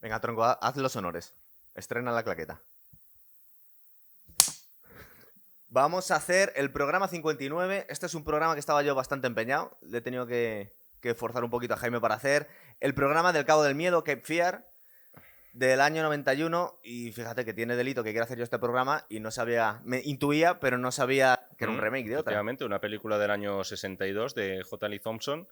Venga, tronco, haz los honores. Estrena la claqueta. Vamos a hacer el programa 59. Este es un programa que estaba yo bastante empeñado. Le he tenido que forzar un poquito a Jaime para hacer. El programa del Cabo del Miedo, Cape Fear, del año 91. Y fíjate que tiene delito que quiero hacer yo este programa y no sabía... Me intuía, pero no sabía que era un remake de otra. Efectivamente, una película del año 62 de J. Lee Thompson,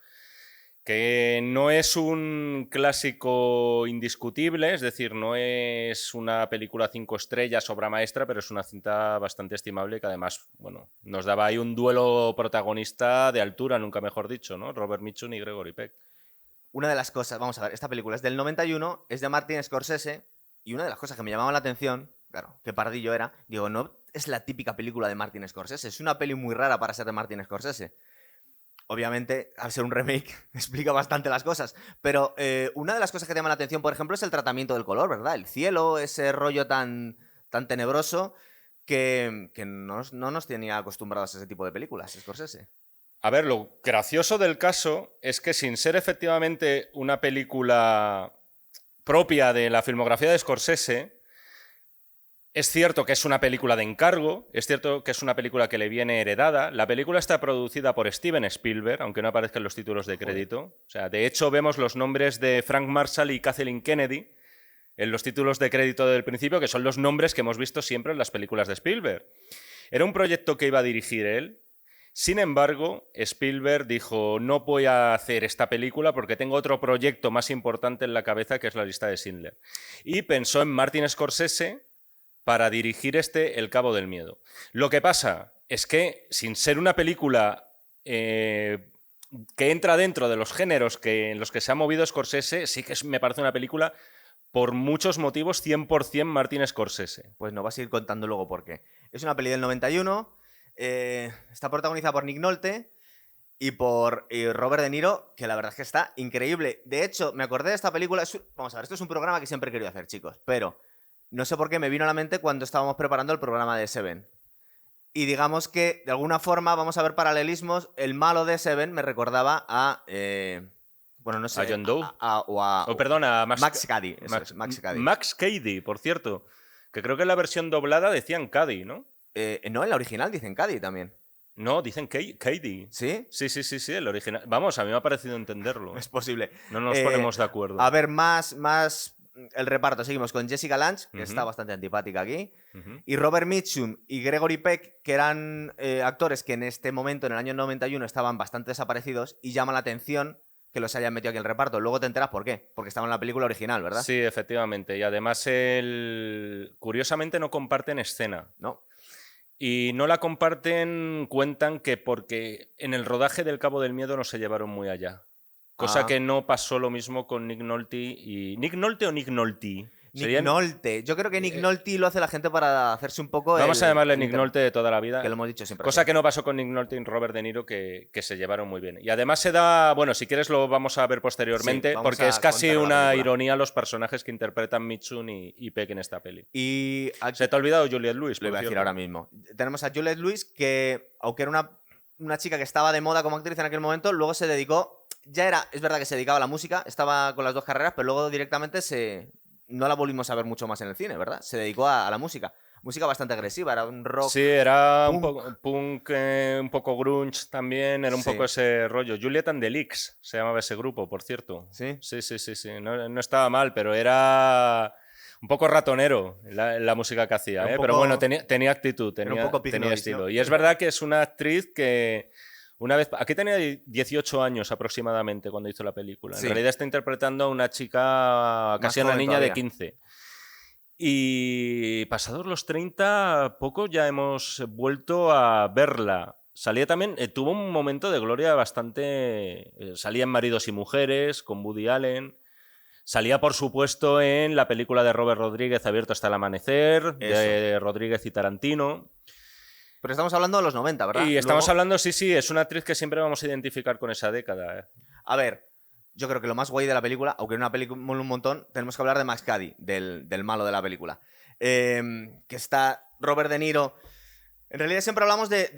que no es un clásico indiscutible, es decir, no es una película 5 estrellas, obra maestra, pero es una cinta bastante estimable que además, bueno, nos daba ahí un duelo protagonista de altura, nunca mejor dicho, ¿no? Robert Mitchum y Gregory Peck. Una de las cosas, vamos a ver, esta película es del 91, es de Martin Scorsese, y una de las cosas que me llamaban la atención, claro, qué pardillo era, digo, no es la típica película de Martin Scorsese, es una peli muy rara para ser de Martin Scorsese. Obviamente, al ser un remake, explica bastante las cosas. Pero una de las cosas que te llama la atención, por ejemplo, es el tratamiento del color, ¿verdad? El cielo, ese rollo tan tenebroso que no nos tenía acostumbrados a ese tipo de películas, Scorsese. A ver, lo gracioso del caso es que sin ser efectivamente una película propia de la filmografía de Scorsese, es cierto que es una película de encargo, es cierto que es una película que le viene heredada. La película está producida por Steven Spielberg, aunque no aparezcan los títulos de crédito. O sea, de hecho, vemos los nombres de Frank Marshall y Kathleen Kennedy en los títulos de crédito del principio, que son los nombres que hemos visto siempre en las películas de Spielberg. Era un proyecto que iba a dirigir él. Sin embargo, Spielberg dijo, no voy a hacer esta película porque tengo otro proyecto más importante en la cabeza, que es la lista de Schindler. Y pensó en Martin Scorsese para dirigir El Cabo del Miedo. Lo que pasa es que, sin ser una película que entra dentro de los géneros en los que se ha movido Scorsese, sí que me parece una película, por muchos motivos, 100% Martin Scorsese. Pues nos vas a ir contando luego por qué. Es una peli del 91, está protagonizada por Nick Nolte y por Robert De Niro, que la verdad es que está increíble. De hecho, me acordé de esta película. Vamos a ver, esto es un programa que siempre he querido hacer, chicos, pero no sé por qué me vino a la mente cuando estábamos preparando el programa de Seven. Y digamos que, de alguna forma, vamos a ver paralelismos. El malo de Seven me recordaba a... bueno, no sé. A John Doe. Perdón, a Max Cady. Max Cady. Max Cady, por cierto. Que creo que en la versión doblada decían Cady, ¿no? No, en la original dicen Cady también. No, dicen Cady. ¿Sí? Sí, el original. Vamos, a mí me ha parecido entenderlo. Es posible. No nos ponemos de acuerdo. A ver, más el reparto. Seguimos con Jessica Lange, que está bastante antipática aquí. Y Robert Mitchum y Gregory Peck, que eran actores que en este momento, en el año 91, estaban bastante desaparecidos y llama la atención que los hayan metido aquí en el reparto. Luego te enteras por qué. Porque estaban en la película original, ¿verdad? Sí, efectivamente. Y además, curiosamente, no comparten escena. No. Y no la comparten, cuentan que porque en el rodaje del Cabo del Miedo no se llevaron muy allá. Cosa que no pasó lo mismo con Nick Nolte y... ¿Nick Nolte o Nick Nolte? Nick Nolte. Yo creo que Nick Nolte lo hace la gente para hacerse un poco... Vamos a llamarle Nick Nolte de toda la vida. Que lo hemos dicho siempre. Cosa que no pasó con Nick Nolte y Robert De Niro, que se llevaron muy bien. Y además se da... Bueno, si quieres lo vamos a ver posteriormente, sí, porque es casi una ironía los personajes que interpretan Mitchum y Peck en esta peli. Y aquí... Se te ha olvidado Juliette Lewis. Lo iba a decir ahora mismo. Tenemos a Juliette Lewis, que aunque era una chica que estaba de moda como actriz en aquel momento, luego se dedicó... Es verdad que se dedicaba a la música, estaba con las dos carreras, pero luego directamente no la volvimos a ver mucho más en el cine, ¿verdad? Se dedicó a la música. Música bastante agresiva, era un rock... Sí, era un poco punk, un poco grunge también, era un poco ese rollo. Juliet and the Leaks se llamaba ese grupo, por cierto. ¿Sí? Sí. No estaba mal, pero era un poco ratonero la música que hacía, pero bueno, tenía actitud, tenía estilo. ¿No? Y es verdad que es una actriz que... Una vez, aquí tenía 18 años aproximadamente cuando hizo la película. En realidad está interpretando a una chica, casi una niña de 15. Y pasados los 30, poco ya hemos vuelto a verla. Salía también, tuvo un momento de gloria bastante... salía en Maridos y Mujeres, con Woody Allen. Salía, por supuesto, en la película de Robert Rodríguez, Abierto hasta el amanecer, de Rodríguez y Tarantino. Pero estamos hablando de los 90, ¿verdad? Y estamos hablando, sí, es una actriz que siempre vamos a identificar con esa década. A ver, yo creo que lo más guay de la película, aunque en una película un montón, tenemos que hablar de Max Cady, del malo de la película. Que está Robert De Niro En realidad siempre hablamos de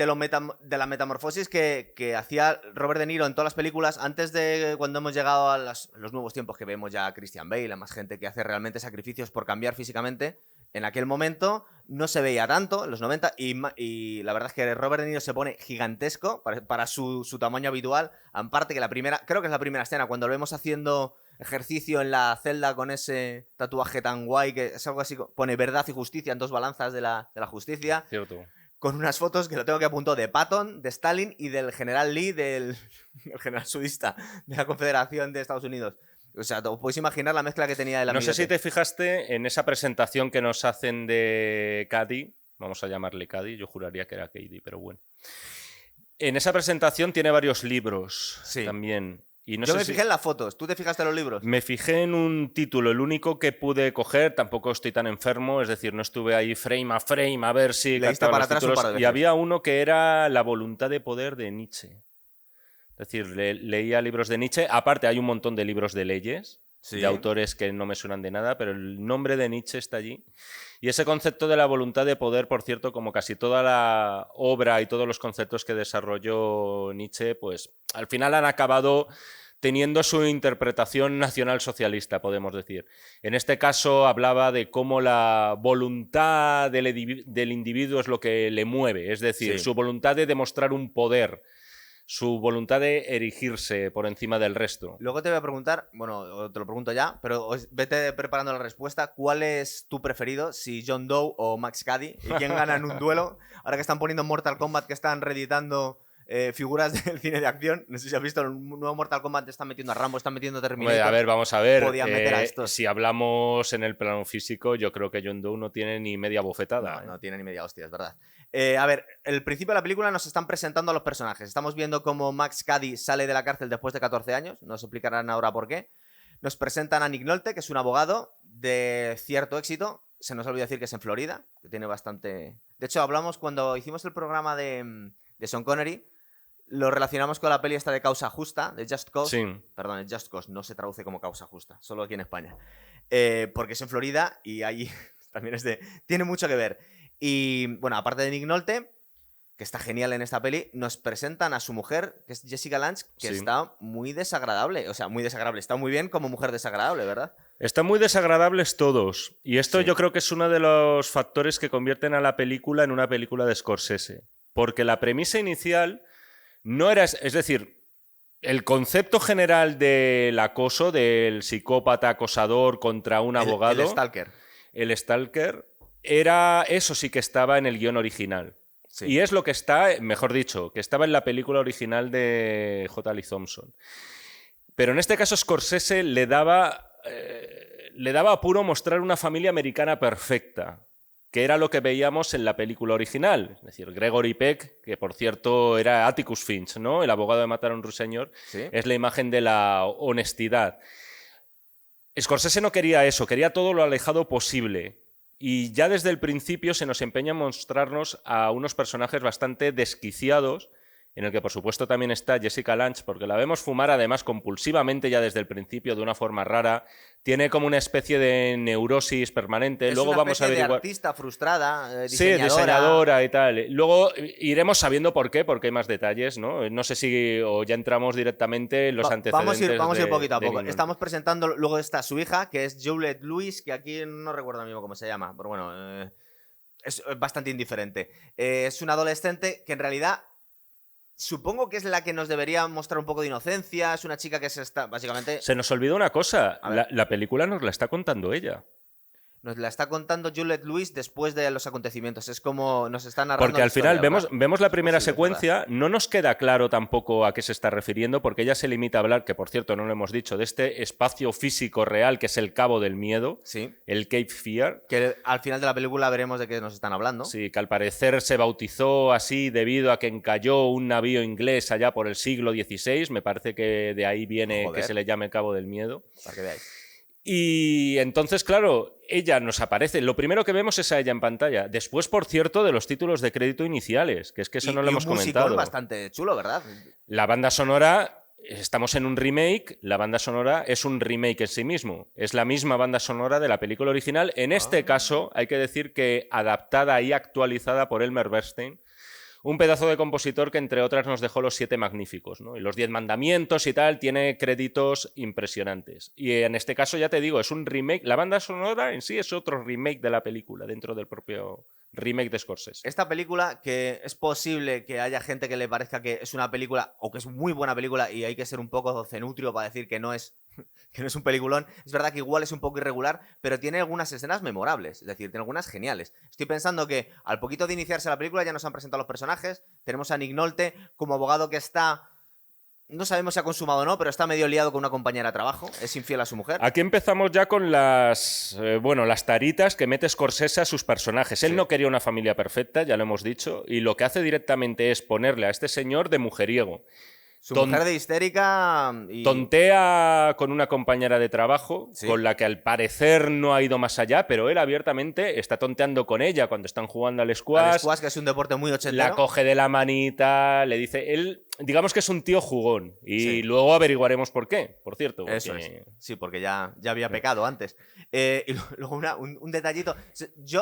la metamorfosis que hacía Robert De Niro en todas las películas antes de cuando hemos llegado a los nuevos tiempos que vemos ya a Christian Bale, a más gente que hace realmente sacrificios por cambiar físicamente. En aquel momento no se veía tanto, en los 90, y la verdad es que Robert De Niro se pone gigantesco para su tamaño habitual. Aparte que creo que es la primera escena, cuando lo vemos haciendo ejercicio en la celda con ese tatuaje tan guay, que es algo así, pone verdad y justicia en dos balanzas de la justicia. Cierto. Con unas fotos que lo tengo que apuntar de Patton, de Stalin y del general Lee, el general sudista de la Confederación de Estados Unidos. O sea, te podéis imaginar la mezcla que tenía el No amigote. sé si te fijaste en esa presentación que nos hacen de Cady, vamos a llamarle Cady, yo juraría que era Cady, pero bueno. En esa presentación tiene varios libros también. Y no Yo sé me fijé en las fotos. ¿Tú te fijaste en los libros? Me fijé en un título, el único que pude coger, tampoco estoy tan enfermo, es decir, no estuve ahí frame a ver si leíste captaba para los atrás un títulos. par de veces. Y había uno que era La voluntad de poder de Nietzsche. Es decir, leía libros de Nietzsche. Aparte, hay un montón de libros de leyes, de autores que no me suenan de nada, pero el nombre de Nietzsche está allí. Y ese concepto de la voluntad de poder, por cierto, como casi toda la obra y todos los conceptos que desarrolló Nietzsche, pues al final han acabado teniendo su interpretación nacionalsocialista, podemos decir. En este caso hablaba de cómo la voluntad del individuo es lo que le mueve, es decir, su voluntad de demostrar un poder, su voluntad de erigirse por encima del resto. Luego te voy a preguntar, bueno, te lo pregunto ya, pero vete preparando la respuesta. ¿Cuál es tu preferido? Si John Doe o Max Cady. ¿Y quién gana en un duelo? Ahora que están poniendo Mortal Kombat, que están reeditando figuras del cine de acción. No sé si has visto el nuevo Mortal Kombat, están metiendo a Rambo, están metiendo a Terminator. A ver, vamos a ver. Podían meter a estos. Si hablamos en el plano físico, yo creo que John Doe no tiene ni media bofetada. No tiene ni media hostia, es verdad. A ver, el principio de la película nos están presentando a los personajes. Estamos viendo cómo Max Cady sale de la cárcel después de 14 años. Nos explicarán ahora por qué. Nos presentan a Nick Nolte, que es un abogado de cierto éxito. Se nos olvidó decir que es en Florida, que tiene bastante... De hecho, hablamos cuando hicimos el programa de Sean Connery, lo relacionamos con la peli esta de Causa Justa, de Just Cause. Sí. Perdón, Just Cause no se traduce como Causa Justa, solo aquí en España. Porque es en Florida y allí también tiene mucho que ver. Y bueno, aparte de Nick Nolte, que está genial en esta peli, nos presentan a su mujer, que es Jessica Lange, que está muy desagradable. O sea, muy desagradable. Está muy bien como mujer desagradable, ¿verdad? Están muy desagradables todos. Y esto yo creo que es uno de los factores que convierten a la película en una película de Scorsese. Porque la premisa inicial no era... Es decir, el concepto general del acoso, del psicópata acosador contra un abogado... El stalker. El stalker, eso sí que estaba en el guión original. Sí. Y es lo que está, mejor dicho, que estaba en la película original de J. Lee Thompson. Pero en este caso Scorsese le daba apuro mostrar una familia americana perfecta, que era lo que veíamos en la película original. Es decir, Gregory Peck, que por cierto era Atticus Finch, ¿no? El abogado de Matar a un ruiseñor, es la imagen de la honestidad. Scorsese no quería eso, quería todo lo alejado posible. Y ya desde el principio se nos empeña en mostrarnos a unos personajes bastante desquiciados, en el que por supuesto también está Jessica Lange, porque la vemos fumar además compulsivamente ya desde el principio de una forma rara. Tiene como una especie de neurosis permanente. Luego vamos a averiguar. De artista frustrada, diseñadora. Sí, diseñadora y tal. Luego iremos sabiendo por qué, porque hay más detalles, ¿no? No sé si o ya entramos directamente en los antecedentes. Vamos a ir poquito a poco. Estamos presentando, luego está su hija, que es Juliette Lewis, que aquí no recuerdo mismo cómo se llama, pero bueno, es bastante indiferente. Es una adolescente que en realidad... Supongo que es la que nos debería mostrar un poco de inocencia. Es una chica que básicamente... Se nos olvidó una cosa. La película nos la está contando ella. Nos la está contando Juliette Lewis después de los acontecimientos. Es como nos está narrando. Porque al final vemos la primera secuencia, no nos queda claro tampoco a qué se está refiriendo, porque ella se limita a hablar, que por cierto no lo hemos dicho, de este espacio físico real que es el Cabo del Miedo, el Cape Fear. Que al final de la película veremos de qué nos están hablando. Sí, que al parecer se bautizó así debido a que encalló un navío inglés allá por el siglo XVI. Me parece que de ahí viene que se le llame Cabo del Miedo. Para que veáis. Y entonces, claro, ella nos aparece. Lo primero que vemos es a ella en pantalla. Después, por cierto, de los títulos de crédito iniciales, que es que eso no lo hemos comentado. Es bastante chulo, ¿verdad? La banda sonora estamos en un remake, la banda sonora es un remake en sí mismo. Es la misma banda sonora de la película original. En este caso, hay que decir que adaptada y actualizada por Elmer Bernstein, un pedazo de compositor que, entre otras, nos dejó Los Siete Magníficos, ¿no? Y Los 10 Mandamientos y tal, tiene créditos impresionantes. Y en este caso, ya te digo, es un remake. La banda sonora en sí es otro remake de la película, dentro del propio remake de Scorsese. Esta película, que es posible que haya gente que le parezca que es una película, o que es muy buena película, y hay que ser un poco cenutrio para decir que no es un peliculón. Es verdad que igual es un poco irregular, pero tiene algunas escenas memorables, es decir, tiene algunas geniales. Estoy pensando que al poquito de iniciarse la película ya nos han presentado los personajes. Tenemos a Nick Nolte como abogado que está... No sabemos si ha consumado o no, pero está medio liado con una compañera de trabajo. Es infiel a su mujer. Aquí empezamos ya con las taritas que mete Scorsese a sus personajes. Él no quería una familia perfecta, ya lo hemos dicho, y lo que hace directamente es ponerle a este señor de mujeriego. Su mujer de histérica y... Tontea con una compañera de trabajo, Sí. con la que al parecer no ha ido más allá, pero él abiertamente está tonteando con ella cuando están jugando al squash. Al squash, que es un deporte muy ochentero. La coge de la manita, le dice... Él, digamos que es un tío jugón. Y Sí. luego averiguaremos por qué, por cierto. Porque... Eso es. Sí, porque ya había pecado antes. Y luego un detallito.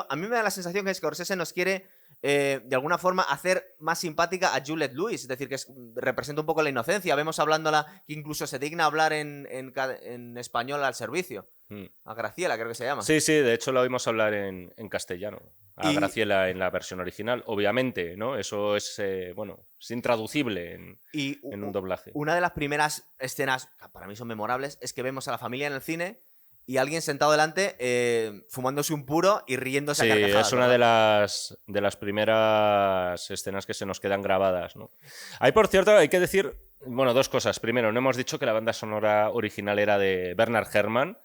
A mí me da la sensación que Scorsese nos quiere, de alguna forma, hacer más simpática a Juliette Lewis. Es decir, que representa un poco la inocencia. Vemos hablándola que incluso se digna hablar en español al servicio. A Graciela, creo que se llama. Sí, de hecho la oímos hablar en castellano. A Graciela en la versión original, obviamente, ¿no? Eso es, es intraducible en un doblaje. Una de las primeras escenas, que para mí son memorables, es que vemos a la familia en el cine y alguien sentado delante fumándose un puro y riéndose a carcajadas. Es una de las primeras escenas que se nos quedan grabadas, ¿no? Ahí, por cierto, hay que decir, dos cosas. Primero, no hemos dicho que la banda sonora original era de Bernard Herrmann,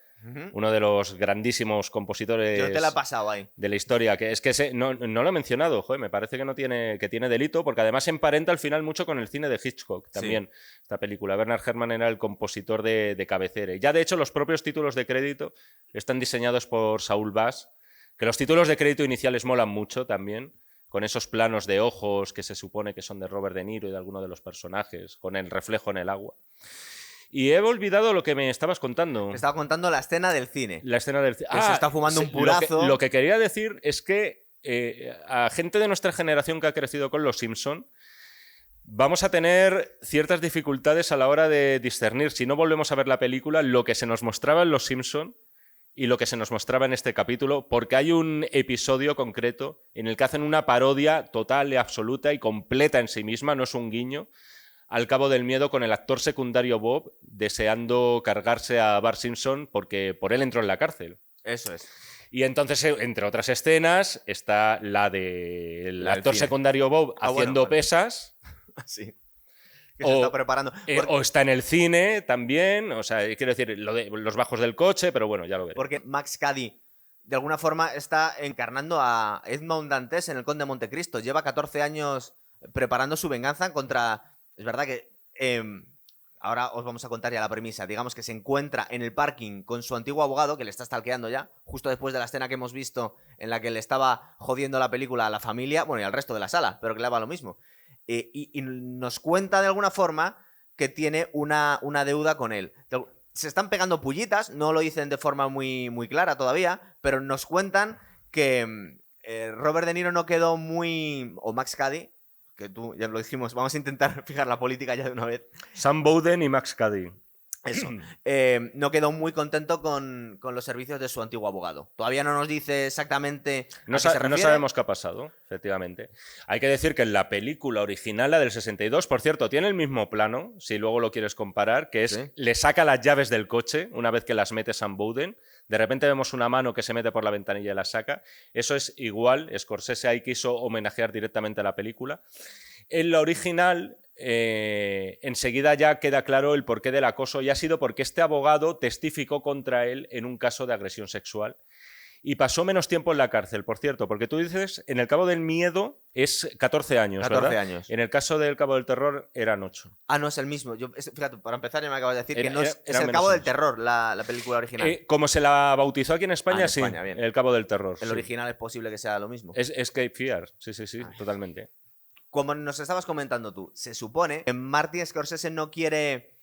uno de los grandísimos compositores. Yo te la he pasado ahí. De la historia, que es que no lo he mencionado, me parece que tiene delito, porque además emparenta al final mucho con el cine de Hitchcock también, sí. Esta película. Bernard Herrmann era el compositor de cabecera. Y ya de hecho los propios títulos de crédito están diseñados por Saul Bass, que los títulos de crédito iniciales molan mucho también, con esos planos de ojos que se supone que son de Robert De Niro y de alguno de los personajes, con el reflejo en el agua. Y he olvidado lo que me estabas contando. Me estaba contando la escena del cine. La escena del cine. Se está fumando un purazo. Lo que quería decir es que a gente de nuestra generación que ha crecido con Los Simpson, vamos a tener ciertas dificultades a la hora de discernir, si no volvemos a ver la película, lo que se nos mostraba en Los Simpson y lo que se nos mostraba en este capítulo, porque hay un episodio concreto en el que hacen una parodia total y absoluta y completa en sí misma, no es un guiño, al Cabo del Miedo, con el actor secundario Bob deseando cargarse a Bart Simpson porque por él entró en la cárcel. Eso es. Y entonces, entre otras escenas, está la del actor secundario Bob haciendo pesas. Sí. Que se está preparando. O está en el cine también. O sea, quiero decir, los bajos del coche, pero bueno, ya lo veré. Porque Max Cady, de alguna forma, está encarnando a Edmond Dantes en El Conde de Montecristo. Lleva 14 años preparando su venganza contra... Es verdad que ahora os vamos a contar ya la premisa. Digamos que se encuentra en el parking con su antiguo abogado, que le está stalkeando ya, justo después de la escena que hemos visto en la que le estaba jodiendo la película a la familia, bueno, y al resto de la sala, pero que le daba lo mismo. Y nos cuenta de alguna forma que tiene una deuda con él. Se están pegando pullitas, no lo dicen de forma muy, muy clara todavía, pero nos cuentan que Robert De Niro no quedó muy... o Max Cady, que tú ya lo dijimos, vamos a intentar fijar la política ya de una vez. Sam Bowden y Max Cady. Eso. No quedó muy contento con los servicios de su antiguo abogado. Todavía no nos dice exactamente a qué se refiere. No sabemos qué ha pasado, efectivamente. Hay que decir que en la película original, la del 62, por cierto, tiene el mismo plano, si luego lo quieres comparar, que es, ¿sí? Le saca las llaves del coche una vez que las mete Sam Bowden. De repente vemos una mano que se mete por la ventanilla y la saca. Eso es igual. Scorsese ahí quiso homenajear directamente a la película. En la original... enseguida ya queda claro el porqué del acoso, y ha sido porque este abogado testificó contra él en un caso de agresión sexual y pasó menos tiempo en la cárcel, por cierto, porque tú dices, en el Cabo del Miedo es 14 años, 14 ¿verdad? años. En el caso del Cabo del Terror eran 8. Ah, no es el mismo. Fíjate, para empezar ya me acabas de decir que no es el Cabo del Terror, la película original. Como se la bautizó aquí en España, en España, sí, bien. el Cabo del Terror. El original es posible que sea lo mismo. Es Cape Fear, sí, totalmente. Como nos estabas comentando tú, se supone que Martin Scorsese no quiere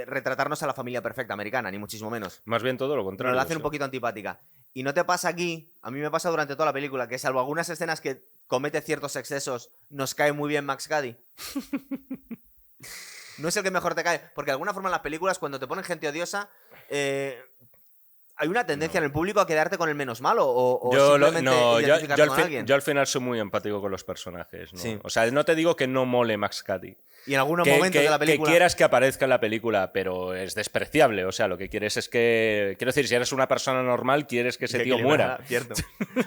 retratarnos a la familia perfecta americana, ni muchísimo menos. Más bien todo lo Nos contrario. la hacen sí. un poquito antipática. Y no te pasa aquí, a mí me pasa durante toda la película, que salvo algunas escenas que comete ciertos excesos, nos cae muy bien Max Cady. No es el que mejor te cae, porque de alguna forma en las películas, cuando te ponen gente odiosa, hay una tendencia en el público a quedarte con el menos malo o simplemente identificarte con alguien. Yo al final soy muy empático con los personajes, ¿no? Sí. O sea, no te digo que no mole Max Cady. Y en algunos momentos de la película... Que quieras que aparezca en la película, pero es despreciable. O sea, lo que quieres es que... Quiero decir, si eres una persona normal, quieres que ese tío muera. Cierto.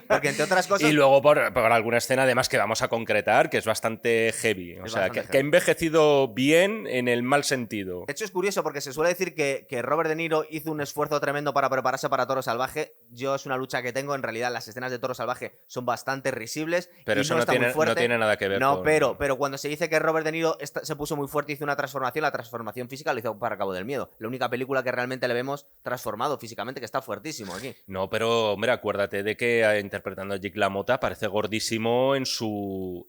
Porque entre otras cosas... Y luego por alguna escena, además, que vamos a concretar, que es bastante heavy. O sea, que ha envejecido bien en el mal sentido. De hecho, es curioso porque se suele decir que Robert De Niro hizo un esfuerzo tremendo para prepararse para Toro Salvaje. Yo es una lucha que tengo. En realidad, las escenas de Toro Salvaje son bastante risibles. Pero y eso no está muy fuerte. No tiene nada que ver No, con... pero cuando se dice que Robert De Niro se puso muy fuerte, hizo una transformación, la transformación física lo hizo para Cabo del Miedo. La única película que realmente le vemos transformado físicamente, que está fuertísimo aquí. No, pero, hombre, acuérdate de que interpretando a Jake LaMotta parece gordísimo en su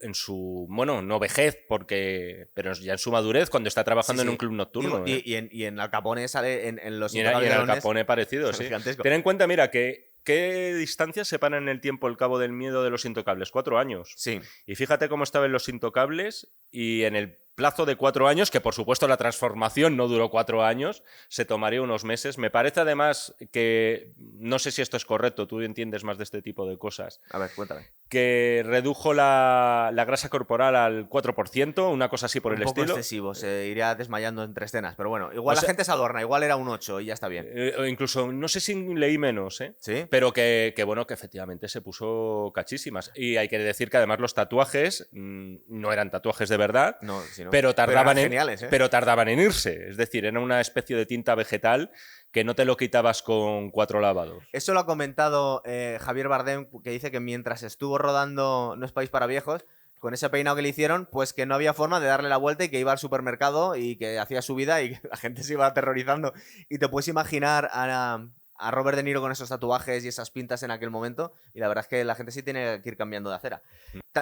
bueno, no vejez, pero ya en su madurez, cuando está trabajando en un club nocturno. Digo, y en Al Capone sale en Los Y en Al Capone parecido, sí. Gigantesco. Ten en cuenta, mira, que ¿qué distancia separa en el tiempo el Cabo del Miedo de Los Intocables? 4 años. Sí. Y fíjate cómo estaba en Los Intocables y en el plazo de 4 años, que por supuesto la transformación no duró 4 años, se tomaría unos meses. Me parece además que, no sé si esto es correcto, tú entiendes más de este tipo de cosas. A ver, cuéntame. Que redujo la grasa corporal al 4%, una cosa así por el estilo. Un poco excesivo, se iría desmayando entre escenas, pero bueno, igual la gente se adorna, igual era un 8 y ya está bien. O incluso, no sé si leí menos, ¿eh? ¿Sí? Pero que bueno, que efectivamente se puso cachísimas. Y hay que decir que además los tatuajes no eran tatuajes de verdad, no, sí, no. pero tardaban geniales, ¿eh? pero tardaban en irse. Es decir, era una especie de tinta vegetal que no te lo quitabas con 4 lavados. Eso lo ha comentado Javier Bardem, que dice que mientras estuvo rodando No es país para viejos, con ese peinado que le hicieron, pues que no había forma de darle la vuelta y que iba al supermercado y que hacía su vida y que la gente se iba aterrorizando. Y te puedes imaginar a Robert De Niro con esos tatuajes y esas pintas en aquel momento, y la verdad es que la gente sí tiene que ir cambiando de acera.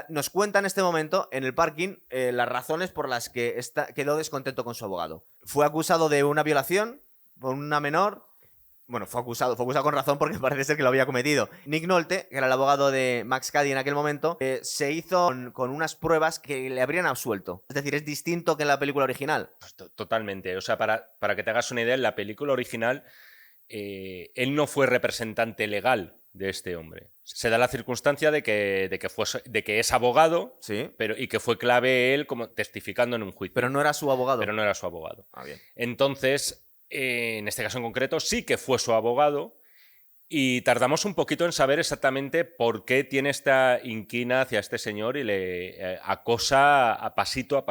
Nos cuenta en este momento, en el parking, las razones por las que quedó descontento con su abogado. Fue acusado de una violación por una menor. Bueno, fue acusado con razón porque parece ser que lo había cometido. Nick Nolte, que era el abogado de Max Cady en aquel momento, se hizo con unas pruebas que le habrían absuelto. Es decir, es distinto que en la película original. Totalmente. O sea, para que te hagas una idea, en la película original él no fue representante legal de este hombre. Se da la circunstancia de que es abogado, sí, y que fue clave él como testificando en un juicio. Pero no era su abogado. Pero no era su abogado. Ah, bien. Entonces, en este caso en concreto, sí que fue su abogado y tardamos un poquito en saber exactamente por qué tiene esta inquina hacia este señor y le acosa a pasito.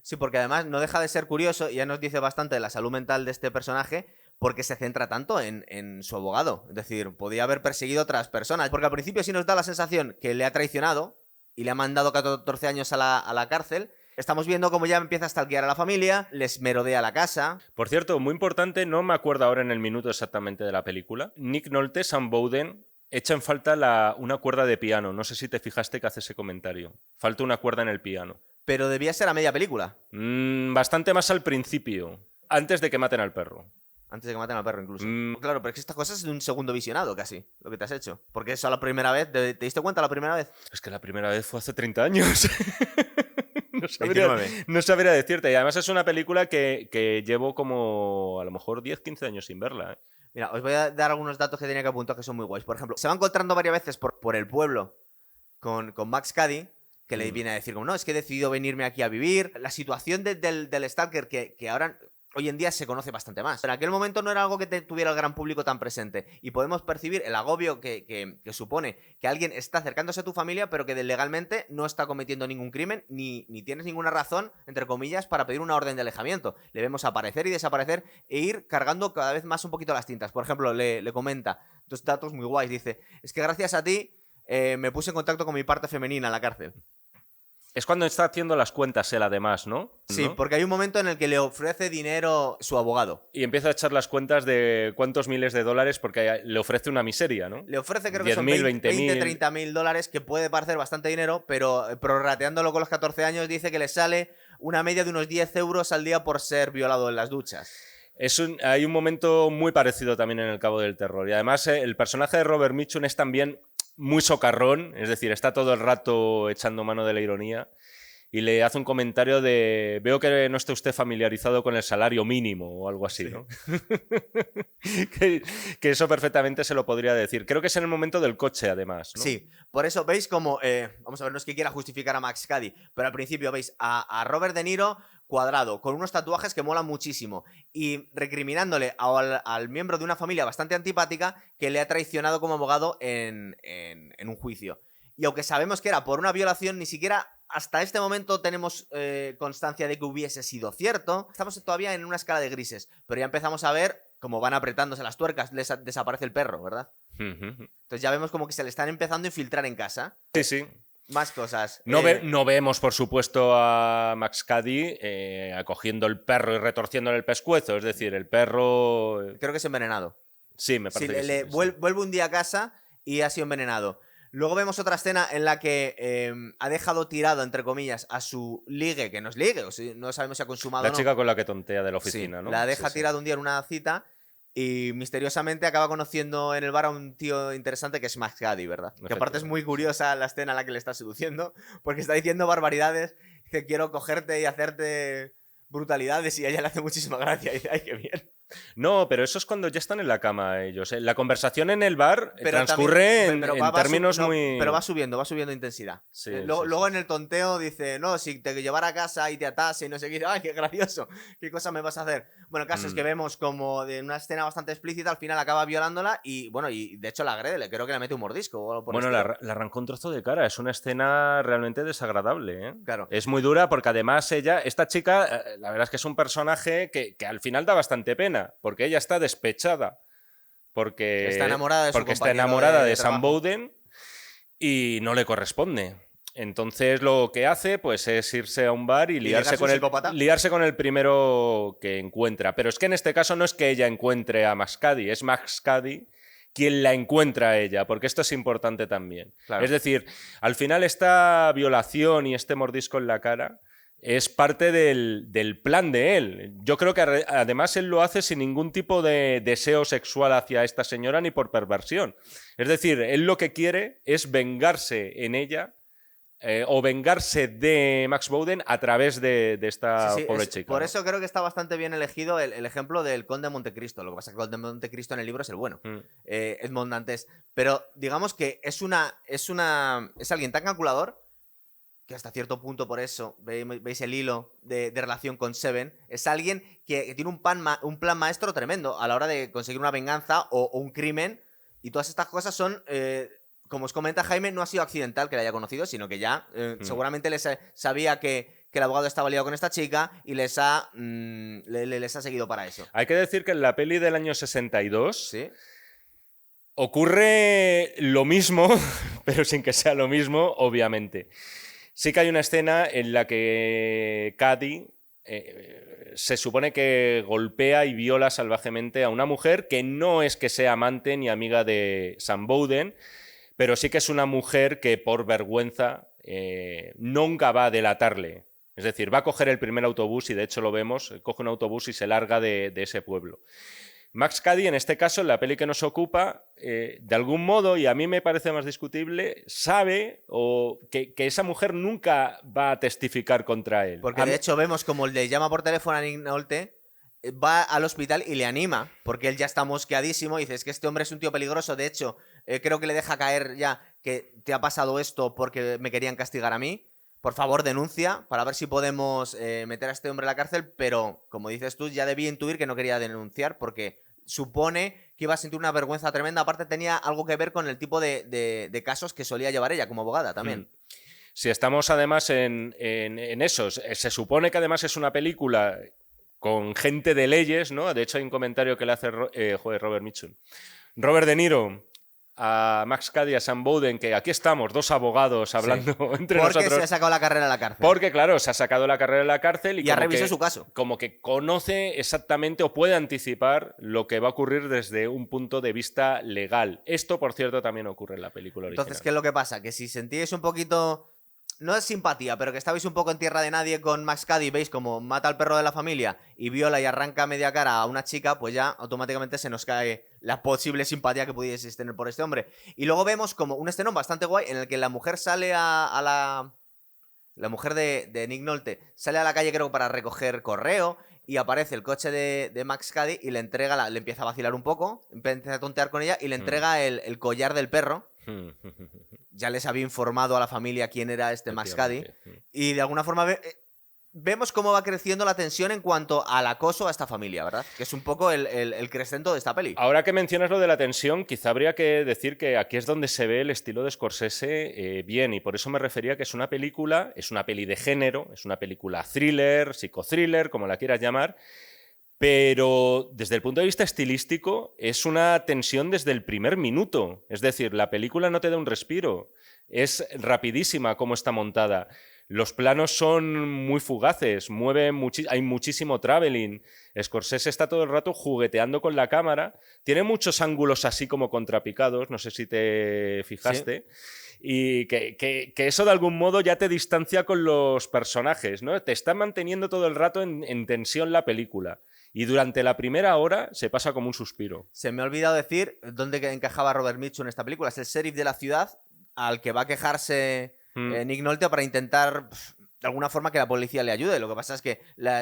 Sí, porque además no deja de ser curioso y ya nos dice bastante de la salud mental de este personaje, porque se centra tanto en su abogado. Es decir, podía haber perseguido a otras personas. Porque al principio sí nos da la sensación que le ha traicionado y le ha mandado 14 años a la cárcel. Estamos viendo cómo ya empieza a stalkear a la familia, les merodea la casa. Por cierto, muy importante, no me acuerdo ahora en el minuto exactamente de la película, Nick Nolte, Sam Bowden, echa en falta una cuerda de piano. No sé si te fijaste que hace ese comentario. Falta una cuerda en el piano. Pero debía ser a media película. Bastante más al principio, antes de que maten al perro. Antes de que maten al perro, incluso. Claro, pero es que estas cosas es de un segundo visionado, casi, lo que te has hecho. Porque eso a la primera vez, ¿te diste cuenta la primera vez? Es que la primera vez fue hace 30 años. No sabría decirte. Y además es una película que llevo como a lo mejor 10-15 años sin verla, ¿eh? Mira, os voy a dar algunos datos que tenía que apuntar que son muy guays. Por ejemplo, se va encontrando varias veces por el pueblo con Max Cady, que le viene a decir como, no, es que he decidido venirme aquí a vivir. La situación del stalker que ahora... Hoy en día se conoce bastante más. En aquel momento no era algo que tuviera el gran público tan presente. Y podemos percibir el agobio que supone que alguien está acercándose a tu familia, pero que legalmente no está cometiendo ningún crimen, ni tienes ninguna razón, entre comillas, para pedir una orden de alejamiento. Le vemos aparecer y desaparecer e ir cargando cada vez más un poquito las tintas. Por ejemplo, le comenta dos datos muy guays. Dice, es que gracias a ti me puse en contacto con mi parte femenina en la cárcel. Es cuando está haciendo las cuentas él, además, ¿no? Sí, porque hay un momento en el que le ofrece dinero su abogado. Y empieza a echar las cuentas de cuántos miles de dólares, porque le ofrece una miseria, ¿no? Le ofrece, creo que son 20, 30.000 dólares, que puede parecer bastante dinero, pero prorrateándolo con los 14 años dice que le sale una media de unos 10 euros al día por ser violado en las duchas. Hay un momento muy parecido también en El Cabo del Terror. Y además el personaje de Robert Mitchum es también muy socarrón, es decir, está todo el rato echando mano de la ironía. Y le hace un comentario de: veo que no está usted familiarizado con el salario mínimo o algo así, sí, ¿no? que eso perfectamente se lo podría decir. Creo que es en el momento del coche, además, ¿no? Sí, por eso veis como, vamos a ver, no es que quiera justificar a Max Cady, pero al principio veis a Robert De Niro cuadrado, con unos tatuajes que molan muchísimo, y recriminándole al miembro de una familia bastante antipática que le ha traicionado como abogado en un juicio. Y aunque sabemos que era por una violación, ni siquiera hasta este momento tenemos constancia de que hubiese sido cierto. Estamos todavía en una escala de grises, pero ya empezamos a ver cómo van apretándose las tuercas, desaparece el perro, ¿verdad? Entonces ya vemos como que se le están empezando a infiltrar en casa. Sí, sí. Más cosas. No vemos, por supuesto, a Max Cady acogiendo el perro y retorciéndole el pescuezo. Es decir, el perro... Creo que es envenenado. Sí, me parece que sí. Vuelve un día a casa y ha sido envenenado. Luego vemos otra escena en la que ha dejado tirado, entre comillas, a su ligue, que no es ligue, o sea, no sabemos si ha consumado o no. La chica con la que tontea de la oficina, sí, ¿no? La deja tirado un día en una cita y misteriosamente acaba conociendo en el bar a un tío interesante que es Max Cady, ¿verdad? Que aparte es muy curiosa la escena en la que le está seduciendo, porque está diciendo barbaridades, que quiero cogerte y hacerte brutalidades, y a ella le hace muchísima gracia y dice, ¡ay, qué bien! No, pero eso es cuando ya están en la cama ellos. La conversación en el bar transcurre en términos muy... Pero va subiendo intensidad. Sí, luego en el tonteo dice, no, si te llevara a casa y te atase y no sé qué, ¡ay, qué gracioso! ¿Qué cosa me vas a hacer? Bueno, el caso es que vemos como de una escena bastante explícita al final acaba violándola y, bueno, y de hecho la agrede, creo que le mete un mordisco o algo por bueno, le arrancó un trozo de cara. Es una escena realmente desagradable, ¿eh? Claro. Es muy dura porque además esta chica, la verdad es que es un personaje que al final da bastante pena. Porque ella está despechada. Porque está enamorada de Sam Bowden y no le corresponde. Entonces lo que hace pues es irse a un bar y liarse con el primero que encuentra. Pero es que en este caso no es que ella encuentre a Max Cady, es Max Cady quien la encuentra a ella, porque esto es importante también. Claro. Es decir, al final esta violación y este mordisco en la cara es parte del plan de él. Yo creo que además él lo hace sin ningún tipo de deseo sexual hacia esta señora ni por perversión. Es decir, él lo que quiere es vengarse en ella o vengarse de Max Bowden a través de esta pobre chica. Por eso creo que está bastante bien elegido el ejemplo del Conde de Montecristo. Lo que pasa es que el Conde de Montecristo en el libro es el bueno. Edmond Dantes. Pero digamos que es alguien tan calculador que hasta cierto punto, por eso, veis el hilo de relación con Seven, es alguien que tiene un plan maestro tremendo a la hora de conseguir una venganza o un crimen, y todas estas cosas son, como os comenta Jaime, no ha sido accidental que la haya conocido, sino que ya seguramente sabía que el abogado estaba liado con esta chica y les ha seguido para eso. Hay que decir que en la peli del año 62... ¿Sí? Ocurre lo mismo, pero sin que sea lo mismo, obviamente. Sí que hay una escena en la que Cady se supone que golpea y viola salvajemente a una mujer que no es que sea amante ni amiga de Sam Bowden, pero sí que es una mujer que por vergüenza nunca va a delatarle. Es decir, va a coger el primer autobús y de hecho lo vemos, coge un autobús y se larga de ese pueblo. Max Cady, en este caso, en la peli que nos ocupa, de algún modo, y a mí me parece más discutible, sabe que esa mujer nunca va a testificar contra él. Porque de hecho vemos como le llama por teléfono a Nick Nolte, va al hospital y le anima, porque él ya está mosqueadísimo y dice, es que este hombre es un tío peligroso, de hecho, creo que le deja caer ya que te ha pasado esto porque me querían castigar a mí. Por favor, denuncia para ver si podemos meter a este hombre en la cárcel, pero, como dices tú, ya debí intuir que no quería denunciar porque supone que iba a sentir una vergüenza tremenda. Aparte tenía algo que ver con el tipo de casos que solía llevar ella como abogada también. Si estamos además en eso, se supone que además es una película con gente de leyes, ¿no? De hecho hay un comentario que le hace Robert Mitchum. Robert De Niro a Max Cady y a Sam Bowden, que aquí estamos, dos abogados hablando entre nosotros. Porque se ha sacado la carrera en la cárcel. Porque, claro, se ha sacado la carrera en la cárcel y ha revisado su caso. Como que conoce exactamente o puede anticipar lo que va a ocurrir desde un punto de vista legal. Esto, por cierto, también ocurre en la película original. Entonces, ¿qué es lo que pasa? Que si sentíais un poquito no es simpatía, pero que estabais un poco en tierra de nadie con Max Cady, veis como mata al perro de la familia y viola y arranca media cara a una chica, pues ya automáticamente se nos cae la posible simpatía que pudieseis tener por este hombre. Y luego vemos como un escenón bastante guay en el que la mujer sale a la mujer de Nick Nolte sale a la calle, creo, para recoger correo, y aparece el coche de Max Cady y le entrega, le empieza a vacilar un poco, empieza a tontear con ella y le entrega el collar del perro. Ya les había informado a la familia quién era este Max Cady. Y de alguna forma vemos cómo va creciendo la tensión en cuanto al acoso a esta familia, ¿verdad? Que es un poco el crescendo de esta peli. Ahora que mencionas lo de la tensión, quizá habría que decir que aquí es donde se ve el estilo de Scorsese bien, y por eso me refería que es una película, es una peli de género, es una película thriller, psicothriller, como la quieras llamar, pero desde el punto de vista estilístico es una tensión desde el primer minuto. Es decir, la película no te da un respiro. Es rapidísima cómo está montada. Los planos son muy fugaces, hay muchísimo traveling. Scorsese está todo el rato jugueteando con la cámara. Tiene muchos ángulos así como contrapicados, no sé si te fijaste. Sí. Y que eso de algún modo ya te distancia con los personajes, ¿no? Te está manteniendo todo el rato en tensión la película. Y durante la primera hora se pasa como un suspiro. Se me ha olvidado decir dónde encajaba Robert Mitchum en esta película. Es el sheriff de la ciudad al que va a quejarse Nick Nolte para intentar, de alguna forma, que la policía le ayude. Lo que pasa es que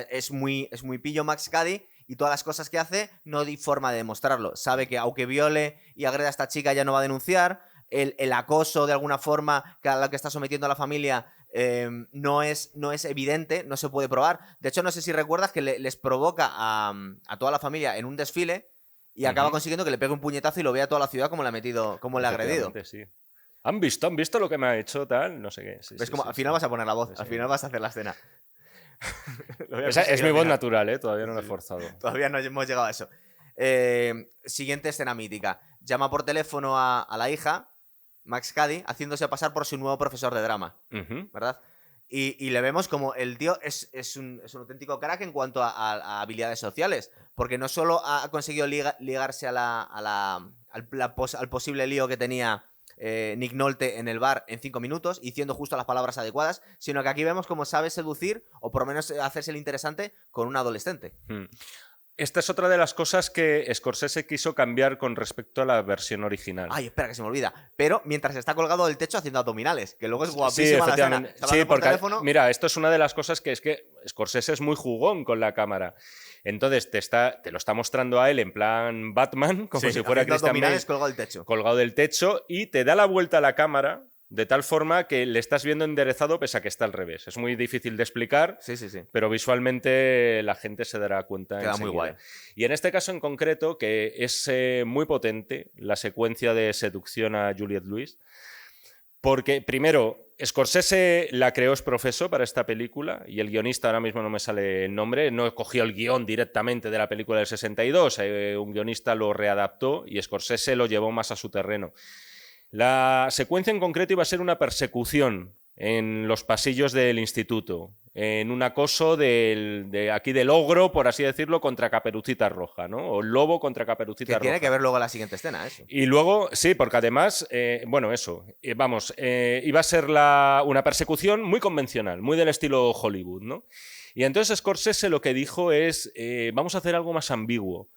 es muy pillo Max Cady y todas las cosas que hace no hay forma de demostrarlo. Sabe que aunque viole y agreda a esta chica ya no va a denunciar. El acoso, de alguna forma, a lo que está sometiendo a la familia no es evidente, no se puede probar. De hecho, no sé si recuerdas que les provoca a toda la familia en un desfile y acaba consiguiendo que le pegue un puñetazo y lo vea toda la ciudad como le ha metido, como le ha agredido. Sí. ¿Han visto lo que me ha hecho tal? No sé qué. Sí, ¿Ves como al final vas a poner la voz? Sí. Al final vas a hacer la escena. Es mi voz natural, ¿eh? Todavía no lo he forzado. Todavía no hemos llegado a eso. Siguiente escena mítica. Llama por teléfono a la hija, Max Cady, haciéndose pasar por su nuevo profesor de drama, ¿verdad? Y le vemos como el tío es un auténtico crack en cuanto a habilidades sociales, porque no solo ha conseguido ligarse al posible lío que tenía Nick Nolte en el bar en 5 minutos, diciendo justo las palabras adecuadas, sino que aquí vemos cómo sabe seducir, o por lo menos hacerse el interesante, con un adolescente. Esta es otra de las cosas que Scorsese quiso cambiar con respecto a la versión original. Ay, espera, que se me olvida. Pero mientras está colgado del techo haciendo abdominales, que luego es guapísima la escena. Sí, porque mira, esto es una de las cosas que es que Scorsese es muy jugón con la cámara. Entonces te lo está mostrando a él en plan Batman, como si fuera Christian Bale, colgado del techo, y te da la vuelta a la cámara de tal forma que le estás viendo enderezado pese a que está al revés. Es muy difícil de explicar, sí. Pero visualmente la gente se dará cuenta. Queda muy guay. Y en este caso en concreto, que es muy potente la secuencia de seducción a Juliette Lewis, porque primero Scorsese la creó exprofeso para esta película y el guionista, ahora mismo no me sale el nombre, no cogió el guión directamente de la película del 62, un guionista lo readaptó y Scorsese lo llevó más a su terreno. La secuencia en concreto iba a ser una persecución en los pasillos del instituto, en un acoso aquí del ogro, por así decirlo, contra Caperucita Roja, ¿no? O el lobo contra Caperucita Roja. Tiene que ver luego la siguiente escena, eso. Y luego, sí, porque además, iba a ser una persecución muy convencional, muy del estilo Hollywood, ¿no? Y entonces Scorsese lo que dijo es, vamos a hacer algo más ambiguo.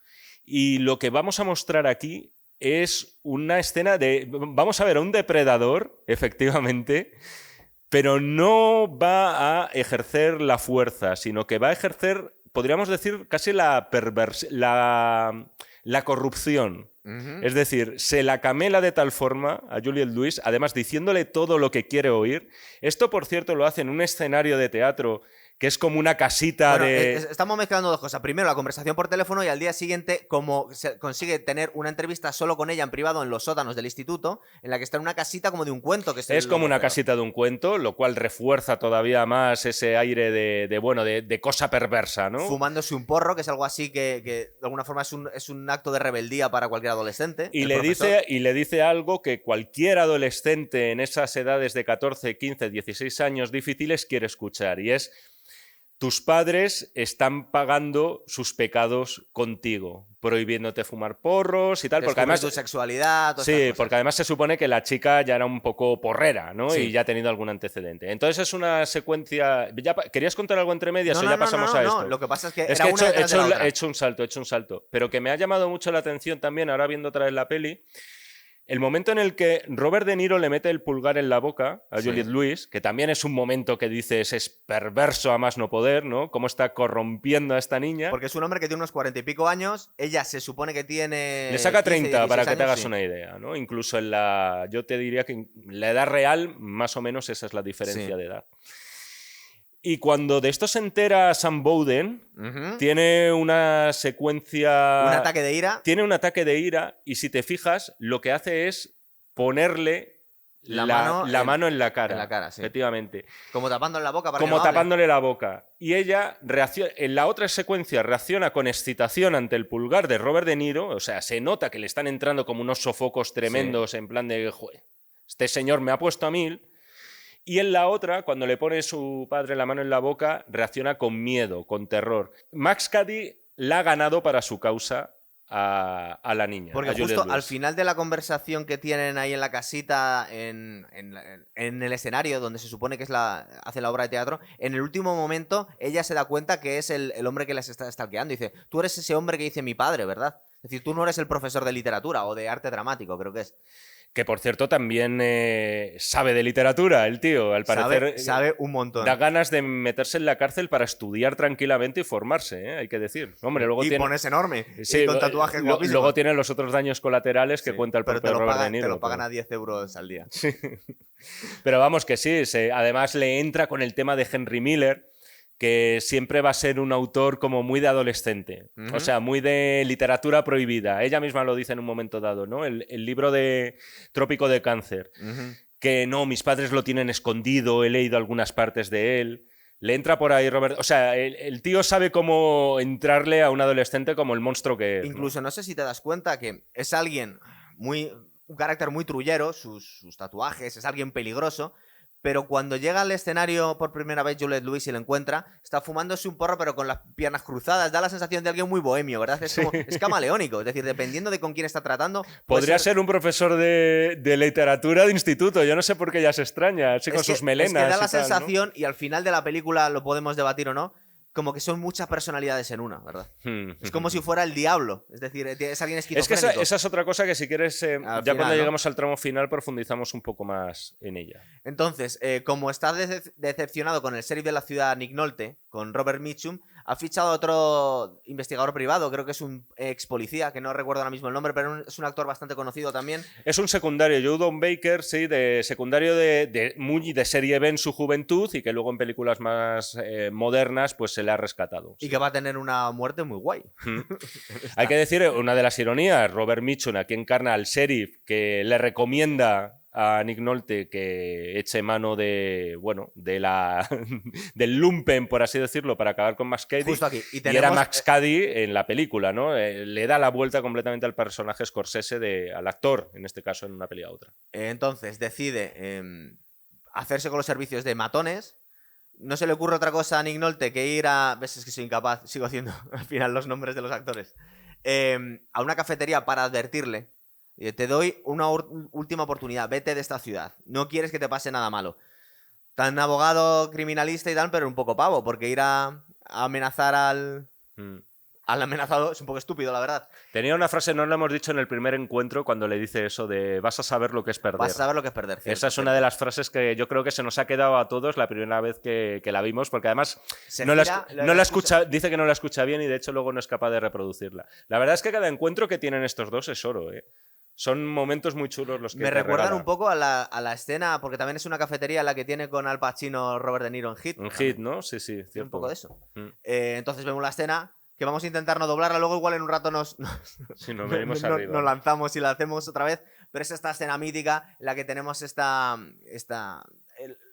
Y lo que vamos a mostrar aquí es una escena vamos a ver a un depredador, efectivamente, pero no va a ejercer la fuerza, sino que va a ejercer, podríamos decir, casi la corrupción. Es decir, se la camela de tal forma a Juliette Lewis, además diciéndole todo lo que quiere oír. Esto, por cierto, lo hace en un escenario de teatro que es como una casita Estamos mezclando dos cosas. Primero, la conversación por teléfono, y al día siguiente, como se consigue tener una entrevista solo con ella en privado en los sótanos del instituto, en la que está en una casita como de un cuento. Es como una casita de un cuento, lo cual refuerza todavía más ese aire de cosa perversa, ¿no? Fumándose un porro, que es algo así que de alguna forma es un acto de rebeldía para cualquier adolescente. Y le dice algo que cualquier adolescente en esas edades de 14, 15, 16 años difíciles quiere escuchar, y es: tus padres están pagando sus pecados contigo, prohibiéndote fumar porros y tal, porque además tu sexualidad, todas sí, estas cosas. porque además se supone que la chica ya era un poco porrera, ¿no? Sí. Y ya ha tenido algún antecedente. Entonces es una secuencia. ¿Querías contar algo entre medias o ya pasamos a esto? No, lo que pasa es que Es era que una detrás de la otra. he hecho un salto. Pero que me ha llamado mucho la atención también, ahora viendo otra vez la peli, el momento en el que Robert De Niro le mete el pulgar en la boca a Sí. Juliette Lewis, que también es un momento que dices es perverso a más no poder, ¿no? Cómo está corrompiendo a esta niña. Porque es un hombre que tiene unos 40 y pico años, ella se supone que tiene... Le saca 15, 30 para que 16 te hagas años, sí. una idea, ¿no? Incluso en yo te diría que en la edad real, más o menos esa es la diferencia Sí. de edad. Y cuando de esto se entera Sam Bowden, Ujú. tiene una secuencia... Un ataque de ira. Tiene un ataque de ira y si te fijas, lo que hace es ponerle La la mano en la cara. en la cara, sí. Efectivamente. Como tapándole la boca para que Como no hable. tapándole la boca. Y ella reacciona, en la otra secuencia reacciona con excitación ante el pulgar de Robert De Niro. O sea, se nota que le están entrando como unos sofocos tremendos en plan de, "Joder, este señor me ha puesto a 1000". Y en la otra, cuando le pone su padre la mano en la boca, reacciona con miedo, con terror. Max Cady la ha ganado para su causa a la niña. Porque a Juliette justo al Lewis. final de la conversación que tienen ahí en la casita, en el escenario, donde se supone que hace la obra de teatro, en el último momento ella se da cuenta que es el hombre que les está stalkeando. Dice, tú eres ese hombre que dice mi padre, ¿verdad? Es decir, tú no eres el profesor de literatura o de arte dramático, creo que es. Que por cierto también sabe de literatura el tío, al parecer. Sabe un montón. Da ganas de meterse en la cárcel para estudiar tranquilamente y formarse, hay que decir. Hombre, luego y tiene... pones enorme. Sí, y con tatuajes guapísimos. luego tiene los otros daños colaterales que Sí, cuenta el pero propio Robert De Niro. te lo pagan a 10 euros al día. Sí. Pero vamos que sí, además le entra con el tema de Henry Miller, que siempre va a ser un autor como muy de adolescente, o sea, muy de literatura prohibida. Ella misma lo dice en un momento dado, ¿no? El libro de Trópico de Cáncer, que no, mis padres lo tienen escondido, he leído algunas partes de él. Le entra por ahí Robert... O sea, el tío sabe cómo entrarle a un adolescente como el monstruo que es. Incluso no sé si te das cuenta que es alguien un carácter muy trullero, sus tatuajes, es alguien peligroso, pero cuando llega al escenario por primera vez Juliette Lewis y lo encuentra, está fumándose un porro pero con las piernas cruzadas, da la sensación de alguien muy bohemio, ¿verdad? Es camaleónico, es decir, dependiendo de con quién está tratando... Podría ser un profesor de literatura de instituto, yo no sé por qué ella se extraña, así con sus melenas. Es que da la y tal, sensación, ¿no? Y al final de la película lo podemos debatir o no, como que son muchas personalidades en una, ¿verdad? Es como si fuera el diablo, es decir, es alguien esquizofrénico. Es que esa es otra cosa que si quieres, ya final, cuando ¿no? lleguemos al tramo final profundizamos un poco más en ella. Entonces, como está decepcionado con el sheriff de la ciudad, Nick Nolte, con Robert Mitchum, ha fichado a otro investigador privado, creo que es un ex policía, que no recuerdo ahora mismo el nombre, pero es un actor bastante conocido también. Es un secundario, Joe Don Baker, sí, de secundario muy de serie B en su juventud y que luego en películas más modernas pues se le ha rescatado. Y que va a tener una muerte muy guay. Hay que decir, una de las ironías, Robert Mitchum aquí encarna al sheriff que le recomienda a Nick Nolte que eche mano del lumpen, por así decirlo, para acabar con Max Cady. Justo aquí. Y era Max Cady en la película, ¿no? Le da la vuelta completamente al personaje Scorsese, al actor, en este caso, en una peli a otra. Entonces decide hacerse con los servicios de matones. No se le ocurre otra cosa a Nick Nolte que ir a... ¿Ves? Es que soy incapaz, sigo haciendo al final los nombres de los actores. A una cafetería para advertirle. Te doy una última oportunidad, vete de esta ciudad. No quieres que te pase nada malo. Tan abogado, criminalista y tal, pero un poco pavo, porque ir a amenazar al amenazado es un poco estúpido, la verdad. Tenía una frase, no la hemos dicho en el primer encuentro, cuando le dice eso de vas a saber lo que es perder. Vas a saber lo que es perder. Cierto, esa es una de las frases que yo creo que se nos ha quedado a todos la primera vez que la vimos, porque además dice que no la escucha bien y de hecho luego no es capaz de reproducirla. La verdad es que cada encuentro que tienen estos dos es oro, ¿eh? Son momentos muy chulos los que me te recuerdan regala. Un poco a la escena, porque también es una cafetería la que tiene con Al Pacino Robert De Niro en Hit. En Hit, ¿no? Sí, cierto. Un poco de eso. Entonces vemos la escena, que vamos a intentar no doblarla, luego igual en un rato nos lanzamos y la hacemos otra vez, pero es esta escena mítica en la que tenemos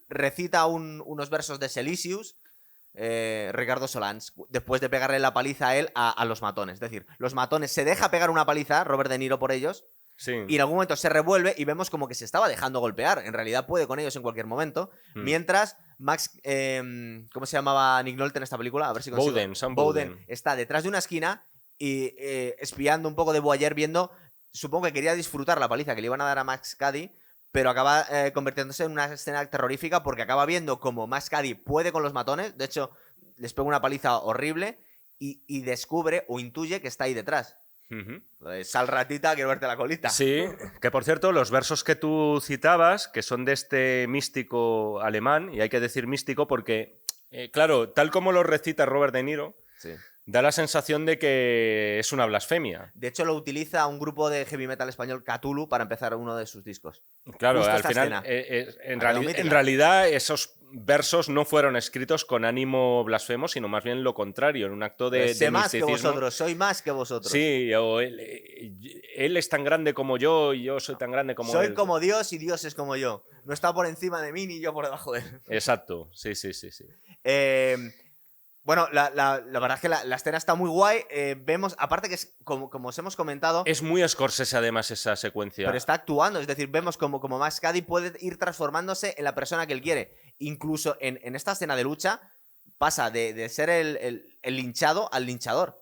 recita unos versos de Seleucus, Ricardo Solans, después de pegarle la paliza a él a los matones. Es decir, los matones se deja pegar una paliza, Robert De Niro por ellos, y en algún momento se revuelve y vemos como que se estaba dejando golpear. En realidad puede con ellos en cualquier momento, mientras Max, ¿cómo se llamaba Nick Nolte en esta película? A ver si consigo. Bowden, Sam Bowden. Está detrás de una esquina y espiando un poco de voyeur, viendo, supongo que quería disfrutar la paliza que le iban a dar a Max Cady, pero acaba convirtiéndose en una escena terrorífica porque acaba viendo como Max Cady puede con los matones, de hecho les pega una paliza horrible y descubre o intuye que está ahí detrás. Sal ratita, quiero verte la colita. Sí, que por cierto, los versos que tú citabas, que son de este místico alemán, y hay que decir místico porque, claro, tal como lo recita Robert De Niro, Sí. da la sensación de que es una blasfemia. De hecho, lo utiliza un grupo de heavy metal español, Cthulhu, para empezar uno de sus discos. Claro, Justo al esta final, escena. en realidad, esos versos no fueron escritos con ánimo blasfemo, sino más bien lo contrario, en un acto de Sé más que misticismo. vosotros, soy más que vosotros. Sí, o él es tan grande como yo y yo soy tan grande como él. Soy como Dios y Dios es como yo. No está por encima de mí ni yo por debajo de él. Exacto, sí. Bueno, la verdad es que la escena está muy guay. Vemos, aparte que es, como os hemos comentado, Es muy Scorsese además esa secuencia. pero está actuando. Es decir, vemos como Max Cady puede ir transformándose en la persona que él quiere. Incluso en esta escena de lucha pasa de ser el linchado al linchador.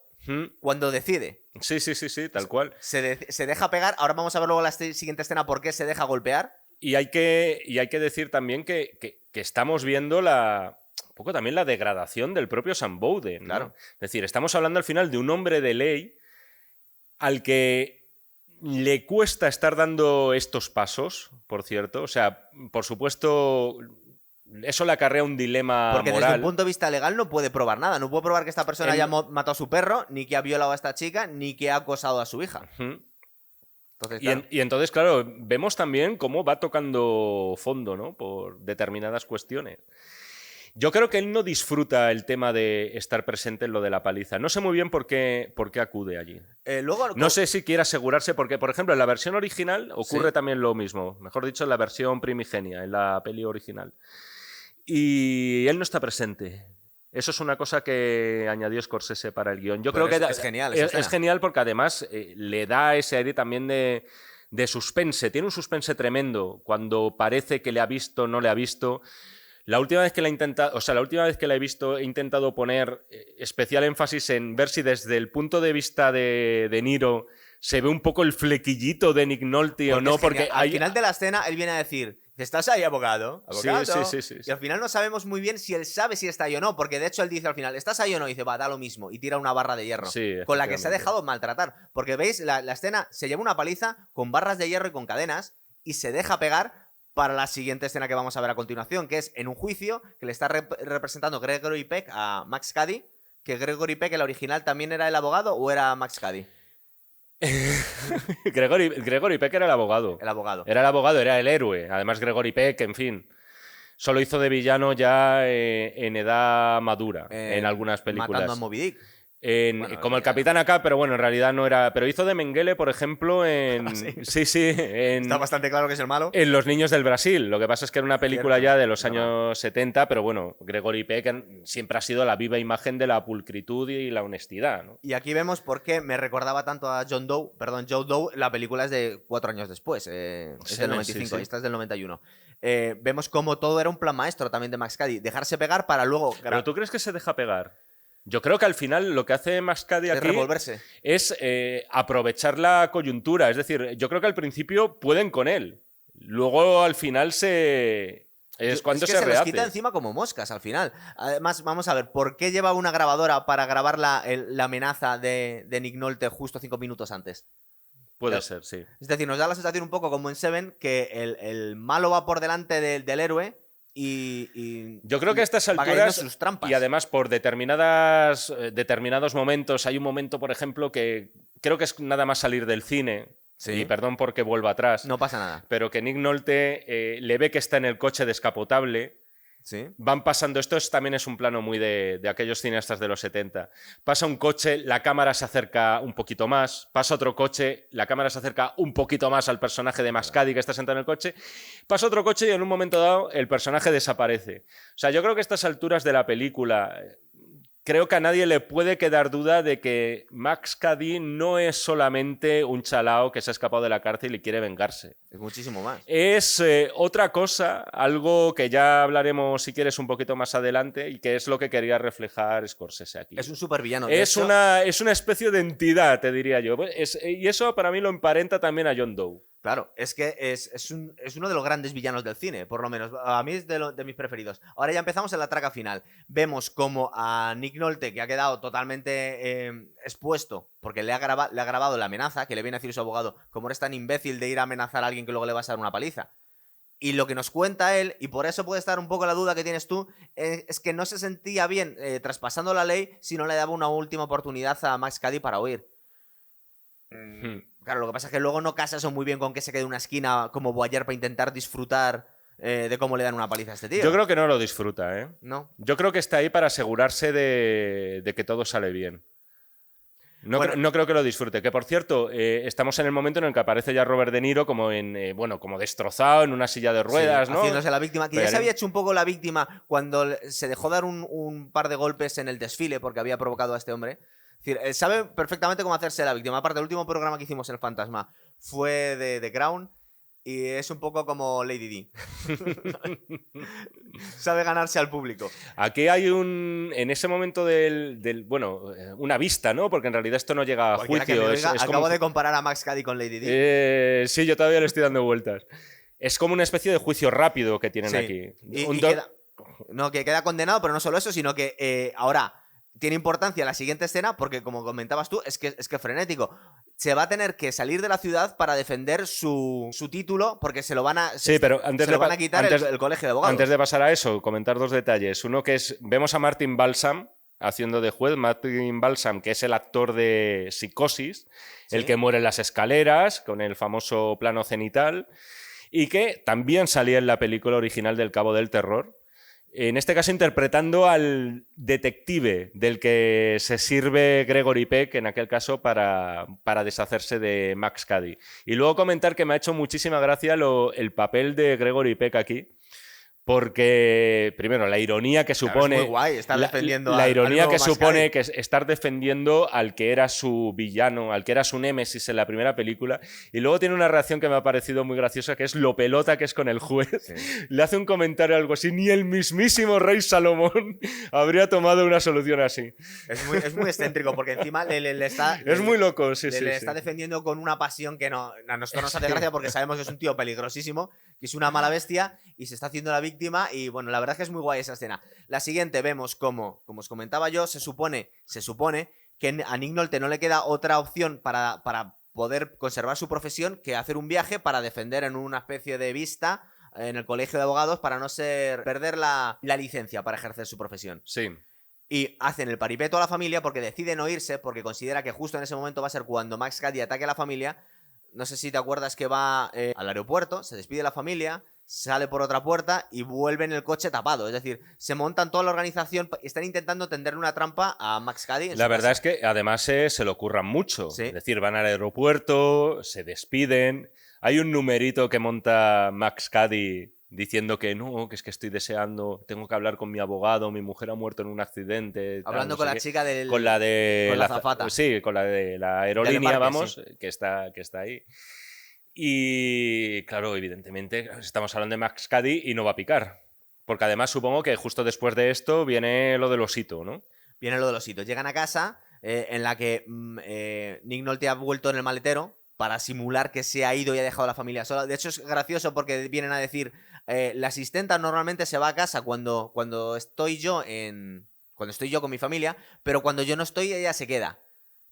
Cuando decide. Sí, tal cual. Se deja pegar. Ahora vamos a ver luego la siguiente escena por qué se deja golpear. Y hay que decir también que estamos viendo un poco también la degradación del propio Sam Bowden, ¿no? Claro. Es decir, estamos hablando al final de un hombre de ley al que le cuesta estar dando estos pasos, por cierto. O sea, por supuesto, eso le acarrea un dilema Porque moral. desde un punto de vista legal no puede probar nada. No puede probar que esta persona haya matado a su perro, ni que ha violado a esta chica, ni que ha acosado a su hija. Entonces, claro. Y entonces, claro, vemos también cómo va tocando fondo, ¿no? Por determinadas cuestiones. Yo creo que él no disfruta el tema de estar presente en lo de la paliza. No sé muy bien por qué acude allí. Luego, No sé si quiere asegurarse, porque, por ejemplo, en la versión original ocurre también lo mismo. Mejor dicho, en la versión primigenia, en la peli original. Y él no está presente. Eso es una cosa que añadió Scorsese para el guión. Yo creo que es genial. Es genial porque además le da ese aire también de suspense. Tiene un suspense tremendo cuando parece que le ha visto, no le ha visto. La última vez que la he visto, he intentado poner especial énfasis en ver si desde el punto de vista de Niro se ve un poco el flequillito de Nick Nolte o no. Porque al final de la escena él viene a decir: ¿estás ahí, abogado? ¿Abogado? Sí. Y al final no sabemos muy bien si él sabe si está ahí o no, porque de hecho él dice al final: ¿estás ahí o no? Y dice: va, da lo mismo. Y tira una barra de hierro. Sí, con la que se ha dejado maltratar. Porque veis, la escena se lleva una paliza con barras de hierro y con cadenas y se deja pegar para la siguiente escena que vamos a ver a continuación, que es en un juicio que le está representando Gregory Peck a Max Cady, que Gregory Peck, el original, ¿también era el abogado o era Max Cady? Gregory Peck era el abogado. El abogado. Era el abogado, era el héroe. Además, Gregory Peck, en fin, solo hizo de villano ya en edad madura, en algunas películas. Matando a Moby Dick. Como el Capitán acá, pero bueno, en realidad no era. Pero hizo de Mengele, por ejemplo, en. Sí. Está bastante claro que es el malo. En Los Niños del Brasil. Lo que pasa es que era una película ya de los años 70, pero bueno, Gregory Peck siempre ha sido la viva imagen de la pulcritud y la honestidad, ¿no? Y aquí vemos por qué me recordaba tanto a Joe Doe. La película es de 4 años después. Es del 95 y esta es del 91. Vemos cómo todo era un plan maestro también de Max Cady. Dejarse pegar para luego. ¿Pero tú crees que se deja pegar? Yo creo que al final lo que hace Max Cady aquí es aprovechar la coyuntura. Es decir, yo creo que al principio pueden con él. Luego al final es cuando se rehace. Los quita encima como moscas al final. Además, vamos a ver, ¿por qué lleva una grabadora para grabar la amenaza de Nick Nolte justo 5 minutos antes? Puede ser, sí. Es decir, nos da la sensación un poco como en Seven, que el malo va por delante del héroe. Y yo creo que a estas alturas, sus trampas. Y además por determinados momentos, hay un momento, por ejemplo, que creo que es nada más salir del cine, y perdón porque vuelva atrás, no pasa nada, pero que Nick Nolte le ve que está en el coche descapotable. ¿Sí? Van pasando, también es un plano muy de aquellos cineastas de los 70. Pasa un coche, la cámara se acerca un poquito más, pasa otro coche, la cámara se acerca un poquito más al personaje de Max Cady que está sentado en el coche, pasa otro coche y en un momento dado el personaje desaparece. O sea, yo creo que a estas alturas de la película creo que a nadie le puede quedar duda de que Max Cady no es solamente un chalao que se ha escapado de la cárcel y quiere vengarse. Es muchísimo más. Es otra cosa, algo que ya hablaremos, si quieres, un poquito más adelante, y que es lo que quería reflejar Scorsese aquí. Es un supervillano. Es una especie de entidad, te diría yo. Y eso para mí lo emparenta también a John Doe. Claro, es que es uno de los grandes villanos del cine, por lo menos. A mí es de mis preferidos. Ahora ya empezamos en la traca final. Vemos como a Nick Nolte, que ha quedado totalmente expuesto, porque le ha grabado la amenaza, que le viene a decir su abogado, como eres tan imbécil de ir a amenazar a alguien que luego le vas a dar una paliza. Y lo que nos cuenta él, y por eso puede estar un poco la duda que tienes tú, es que no se sentía bien traspasando la ley si no le daba una última oportunidad a Max Cady para huir. Claro, lo que pasa es que luego no casa eso muy bien con que se quede en una esquina como Boyer para intentar disfrutar de cómo le dan una paliza a este tío. Yo creo que no lo disfruta, ¿eh? No. Yo creo que está ahí para asegurarse de que todo sale bien. No, Bueno. no creo que lo disfrute. Que, por cierto, estamos en el momento en el que aparece ya Robert De Niro como como destrozado en una silla de ruedas, sí, ¿no? haciéndose la víctima. Que ya se había hecho un poco la víctima cuando se dejó dar un par de golpes en el desfile porque había provocado a este hombre. Es decir, él sabe perfectamente cómo hacerse la víctima. Aparte, el último programa que hicimos en El Fantasma fue de The Crown y es un poco como Lady Di. Sabe ganarse al público. Aquí hay en ese momento una vista, ¿no? Porque en realidad esto no llega a Cualquiera que juicio. me oiga, Es acabo como... de comparar a Max Cady con Lady Di. Sí, yo todavía le estoy dando vueltas. Es como una especie de juicio rápido que tienen Sí. aquí. Que queda condenado, pero no solo eso, sino que ahora tiene importancia la siguiente escena porque, como comentabas tú, es que frenético. Se va a tener que salir de la ciudad para defender su título porque se lo van a, pero antes se lo van a quitar el colegio de abogados. Antes de pasar a eso, comentar dos detalles. Uno que es, vemos a Martin Balsam haciendo de juez. Martin Balsam, que es el actor de Psicosis, ¿sí? El que muere en las escaleras con el famoso plano cenital, y que también salía en la película original del Cabo del Terror. En este caso interpretando al detective del que se sirve Gregory Peck, en aquel caso, para deshacerse de Max Cady. Y luego comentar que me ha hecho muchísima gracia el papel de Gregory Peck aquí, porque, primero, la ironía que supone... Es muy guay estar defendiendo la ironía que supone Cady. que estar defendiendo al que era su villano, al que era su némesis en la primera película. Y luego tiene una reacción que me ha parecido muy graciosa, que es lo pelota que es con el juez. Sí. Le hace un comentario algo así, ni el mismísimo rey Salomón habría tomado una solución así. Es muy excéntrico, porque encima le está... Es muy loco, sí, sí. Le está defendiendo con una pasión que no, a nosotros nos hace gracia porque sabemos que es un tío peligrosísimo, que es una mala bestia y se está haciendo la víctima. Y bueno, la verdad es que es muy guay esa escena. La siguiente vemos como os comentaba yo, se supone que a Nick Nolte no le queda otra opción para poder conservar su profesión que hacer un viaje para defender en una especie de vista en el colegio de abogados para no perder la licencia para ejercer su profesión. Sí. Y hacen el paripeto a la familia porque deciden no irse porque considera que justo en ese momento va a ser cuando Max Cady ataque a la familia. No sé si te acuerdas que va al aeropuerto, se despide de la familia, sale por otra puerta y vuelve en el coche tapado. Es decir, se montan toda la organización y están intentando tenderle una trampa a Max Cady. La verdad es que además se lo curran mucho. ¿Sí? Es decir, van al aeropuerto, se despiden. Hay un numerito que monta Max Cady diciendo que no, que es que estoy deseando, tengo que hablar con mi abogado, mi mujer ha muerto en un accidente. Hablando con la chica del... Con la azafata. Sí, con la de la aerolínea, vamos, sí. que está ahí. Y claro, evidentemente estamos hablando de Max Cady y no va a picar. Porque además supongo que justo después de esto viene lo del osito, ¿no? Viene lo del osito. Llegan a casa en la que Nick Nolte ha vuelto en el maletero para simular que se ha ido y ha dejado a la familia sola. De hecho es gracioso porque vienen a decir la asistenta normalmente se va a casa cuando estoy yo con mi familia, pero cuando yo no estoy ella se queda.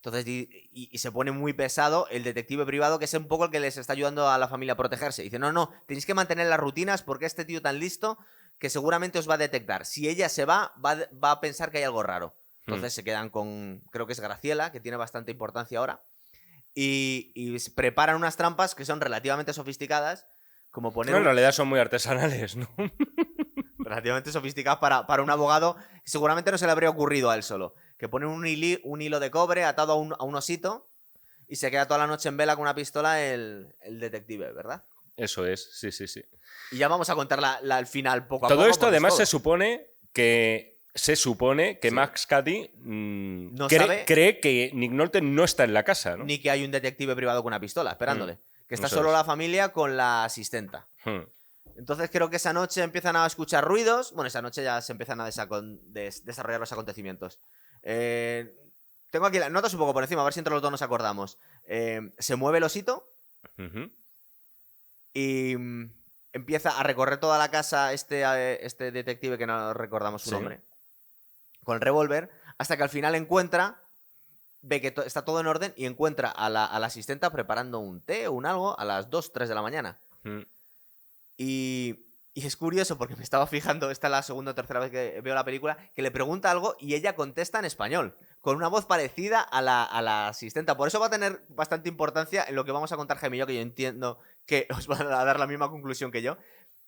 Entonces, y se pone muy pesado el detective privado, que es un poco el que les está ayudando a la familia a protegerse. Dice, no, tenéis que mantener las rutinas porque este tío tan listo que seguramente os va a detectar. Si ella se va a pensar que hay algo raro. Entonces se quedan con, creo que es Graciela, que tiene bastante importancia ahora. Y preparan unas trampas que son relativamente sofisticadas, como poner... No, en realidad son muy artesanales, ¿no? Relativamente sofisticadas para un abogado que seguramente no se le habría ocurrido a él solo. Que ponen un hilo de cobre atado a un osito y se queda toda la noche en vela con una pistola el detective, ¿verdad? Eso es, sí. Y ya vamos a contar al final poco a poco. poco. Todo esto además se supone que se supone que Sí. Max Cady No sabe cree que Nick Nolte no está en la casa, ¿no? ni que hay un detective privado con una pistola esperándole. Que está Eso solo es. la familia con la asistenta. Hmm. Entonces creo que esa noche empiezan a escuchar ruidos. Bueno, esa noche ya se empiezan a desarrollar los acontecimientos. Tengo aquí las notas un poco por encima, a ver si entre los dos nos acordamos. Se mueve el osito Ujú. y empieza a recorrer toda la casa este detective que no recordamos su Sí. nombre. Con el revólver, hasta que al final encuentra, ve que está todo en orden y encuentra a la asistenta preparando un té o un algo a las 2, 3 de la mañana. Hmm. Y es curioso porque me estaba fijando, esta es la segunda o tercera vez que veo la película, que le pregunta algo y ella contesta en español, con una voz parecida a la asistenta. Por eso va a tener bastante importancia en lo que vamos a contar Jaime y yo, que yo entiendo que os van a dar la misma conclusión que yo,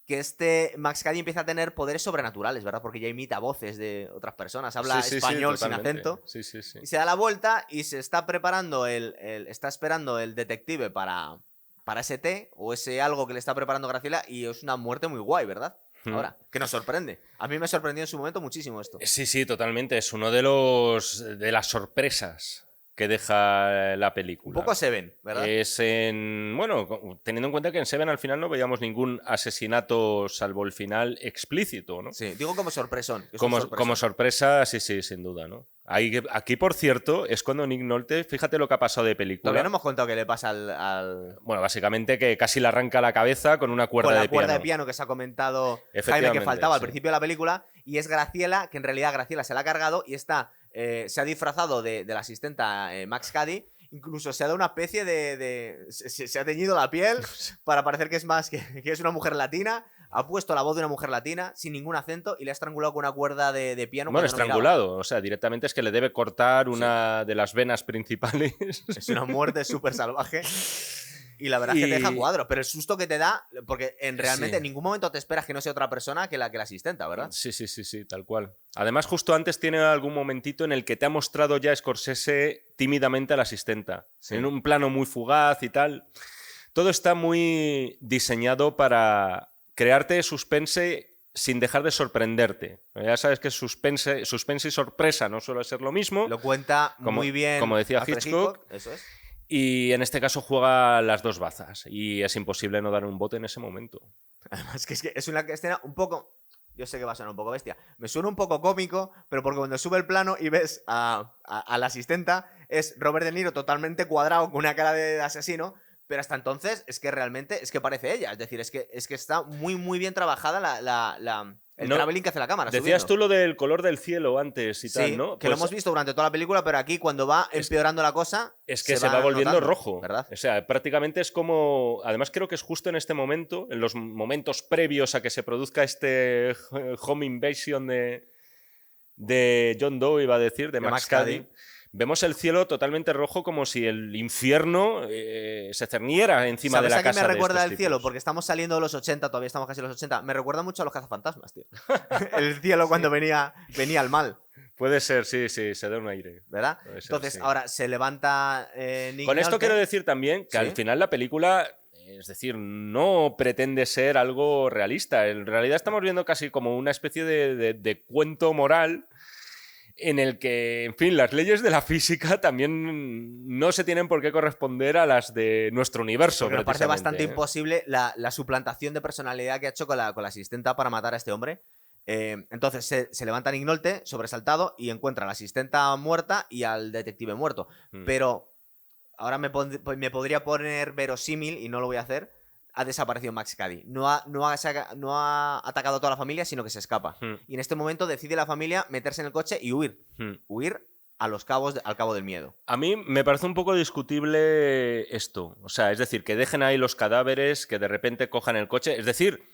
que Max Cady empieza a tener poderes sobrenaturales, ¿verdad? Porque ya imita voces de otras personas, habla Sí, sí, sí, español sin totalmente. acento. Sí, sí, sí. Y se da la vuelta y se está preparando está esperando el detective para ese té o ese algo que le está preparando Graciela y es una muerte muy guay, ¿verdad? Ahora, que nos sorprende. A mí me sorprendió en su momento muchísimo esto. Sí, sí, totalmente. Es uno de las sorpresas que deja la película. Un poco Seven, ¿verdad? Bueno, teniendo en cuenta que en Seven al final no veíamos ningún asesinato salvo el final explícito, ¿no? Sí, digo como sorpresón. Que es un Como sorpresón. sorpresa, sí, sí, sin duda, ¿no? Aquí, por cierto, es cuando Nick Nolte, fíjate lo que ha pasado de película. Todavía no hemos contado qué le pasa al... Bueno, básicamente que casi le arranca la cabeza con una cuerda con la de cuerda piano. de piano que se ha comentado Jaime que Efectivamente, faltaba al sí. principio de la película, y es Graciela, que en realidad Graciela se la ha cargado y se ha disfrazado de la asistenta Max Cady. Incluso se ha dado una especie se ha teñido la piel para parecer que es más que es una mujer latina. Ha puesto la voz de una mujer latina sin ningún acento y le ha estrangulado con una cuerda de piano. Bueno, cuando no estrangulado, o sea, directamente es que le debe cortar una de las venas principales. Es una muerte súper salvaje. Y la verdad es que te deja cuadros, pero el susto que te da, porque realmente Sí. en ningún momento te esperas que no sea otra persona que la asistenta, ¿verdad? Sí, sí, sí, sí, tal cual. Además, justo antes tiene algún momentito en el que te ha mostrado ya Scorsese tímidamente a la asistenta. Sí. En un plano muy fugaz y tal. Todo está muy diseñado para crearte suspense sin dejar de sorprenderte. Ya sabes que suspense y sorpresa no suele ser lo mismo. Lo cuenta muy bien. Como decía Alfred Hitchcock. Eso es. Y en este caso juega las dos bazas. Y es imposible no dar un bote en ese momento. Además, que es una escena un poco. Yo sé que va a sonar un poco bestia. Me suena un poco cómico, pero porque cuando sube el plano y ves a la asistenta, es Robert De Niro totalmente cuadrado con una cara de asesino. Pero hasta entonces es que realmente es que parece ella. Es decir, es que está muy, muy bien trabajada el traveling que hace la cámara. Decías subiendo. tú lo del color del cielo antes y Sí, tal, ¿no? que lo hemos visto durante toda la película, pero aquí cuando va empeorando la cosa. Es que se va volviendo notando, rojo. ¿verdad? O sea, prácticamente es como. Además, creo que es justo en este momento, en los momentos previos a que se produzca este home invasion de John Doe, iba a decir, de Max Cady. Vemos el cielo totalmente rojo como si el infierno se cerniera encima de la ¿Sabes a casa. qué me recuerda de el estos cielo? tipos. Porque estamos saliendo de los 80, todavía estamos casi en los 80. Me recuerda mucho a los cazafantasmas, tío. El cielo cuando venía al mal. Puede ser, sí, sí, se da un aire. ¿Verdad? Puede ser, Entonces, sí. ahora se levanta Nick Con esto Nolte. quiero decir también que ¿Sí? al final la película, es decir, no pretende ser algo realista. En realidad estamos viendo casi como una especie de cuento moral en el que, en fin, las leyes de la física también no se tienen por qué corresponder a las de nuestro universo. Porque me parece bastante precisamente, ¿eh? imposible la suplantación de personalidad que ha hecho con la asistenta para matar a este hombre. Entonces se levanta Nick Nolte, sobresaltado, y encuentra a la asistenta muerta y al detective muerto. Pero ahora me podría poner verosímil, y no lo voy a hacer. Ha desaparecido Max Cady. No ha atacado a toda la familia, sino que se escapa. Y en este momento decide la familia meterse en el coche y huir. Huir al cabo del miedo. A mí me parece un poco discutible esto. O sea, es decir, que dejen ahí los cadáveres, que de repente cojan el coche. Es decir,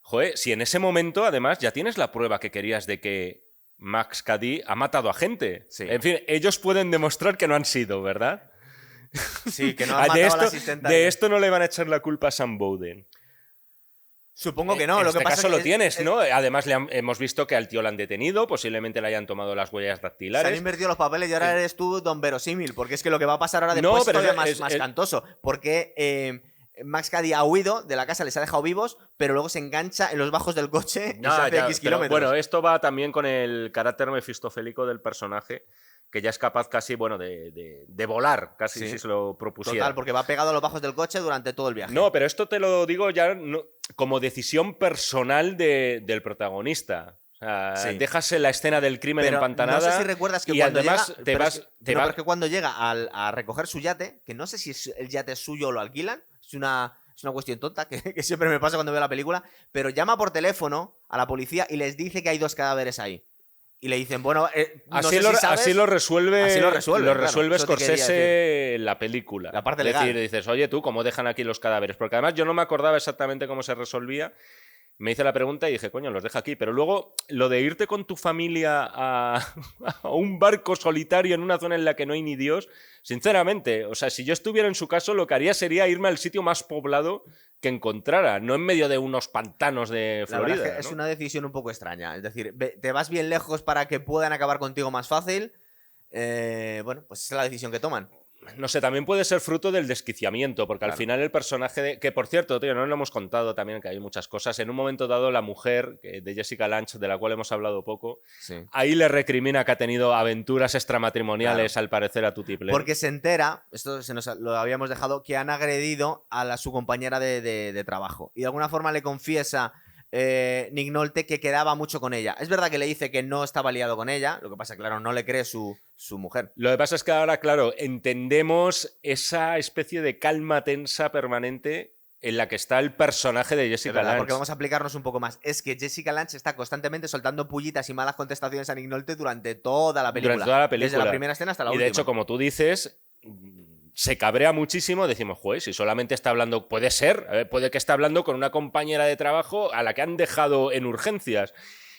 joder, si en ese momento, además, ya tienes la prueba que querías de que Max Cady ha matado a gente. Sí. En fin, ellos pueden demostrar que no han sido, ¿verdad? Sí, que no han matado a la asistenta. De esto no le van a echar la culpa a Sam Bowden. Supongo que no. En Lo este que pasa caso es que lo tienes, ¿no? Además, hemos visto que al tío lo han detenido, posiblemente le hayan tomado las huellas se han dactilares. invertido los papeles y ahora eres tú don verosímil, porque es que lo que va a pasar ahora después es todavía más cantoso. Porque Max Cady ha huido de la casa, les ha dejado vivos, pero luego se engancha en los bajos del coche y se Ya, hace ya, X pero kilómetros. bueno, esto va también con el carácter mefistofélico del personaje, que ya es capaz casi, bueno, de volar, casi Sí. si se lo propusiera. Total, porque va pegado a los bajos del coche durante todo el viaje. No, pero esto te lo digo ya como decisión personal del protagonista. O sea, Sí. dejas la escena del crimen pero empantanada. no sé si recuerdas que y cuando además llega, te pero vas. es que- no, pero es que cuando llega a recoger su yate, que no sé si el yate es suyo o lo alquilan, es una cuestión tonta que siempre me pasa cuando veo la película, pero llama por teléfono a la policía y les dice que hay 2 cadáveres ahí. Y le dicen, bueno, no Así, sé si sabes, así lo resuelve, así lo resuelve, claro, resuelve eso te quería Scorsese en la película. La parte es legal. decir, dices, oye, tú, ¿cómo dejan aquí los cadáveres? Porque además yo no me acordaba exactamente cómo se resolvía. Me hice la pregunta y dije, coño, los deja aquí. Pero luego, lo de irte con tu familia a un barco solitario en una zona en la que no hay ni Dios, sinceramente, o sea, si yo estuviera en su caso, lo que haría sería irme al sitio más poblado que encontrara, no en medio de unos pantanos de La verdad Florida. es que es ¿no? una decisión un poco extraña. Es decir, te vas bien lejos para que puedan acabar contigo más fácil. Bueno, pues esa es la decisión que toman. No sé, también puede ser fruto del desquiciamiento, porque al Claro. final el personaje que por cierto, tío, no lo hemos contado también, que hay muchas cosas. En un momento dado, la mujer de Jessica Lange, de la cual hemos hablado poco, Sí. ahí le recrimina que ha tenido aventuras extramatrimoniales, Claro. al parecer, a Tutiplén. Porque se entera, esto lo habíamos dejado, que han agredido a su compañera de trabajo. Y de alguna forma le confiesa Nick Nolte que quedaba mucho con ella. Es verdad que le dice que no estaba liado con ella, lo que pasa, claro, no le cree su mujer. Lo que pasa es que ahora, claro, entendemos esa especie de calma tensa permanente en la que está el personaje de Es Jessica verdad, Lange. porque vamos a aplicarnos un poco más. Es que Jessica Lange está constantemente soltando pullitas y malas contestaciones a Nick Nolte durante toda la película. Durante toda la película. Desde la primera escena hasta la y última. de hecho, como tú dices, se cabrea muchísimo. Decimos, joder, si solamente está hablando, puede ser, puede que esté hablando con una compañera de trabajo a la que han dejado en urgencias.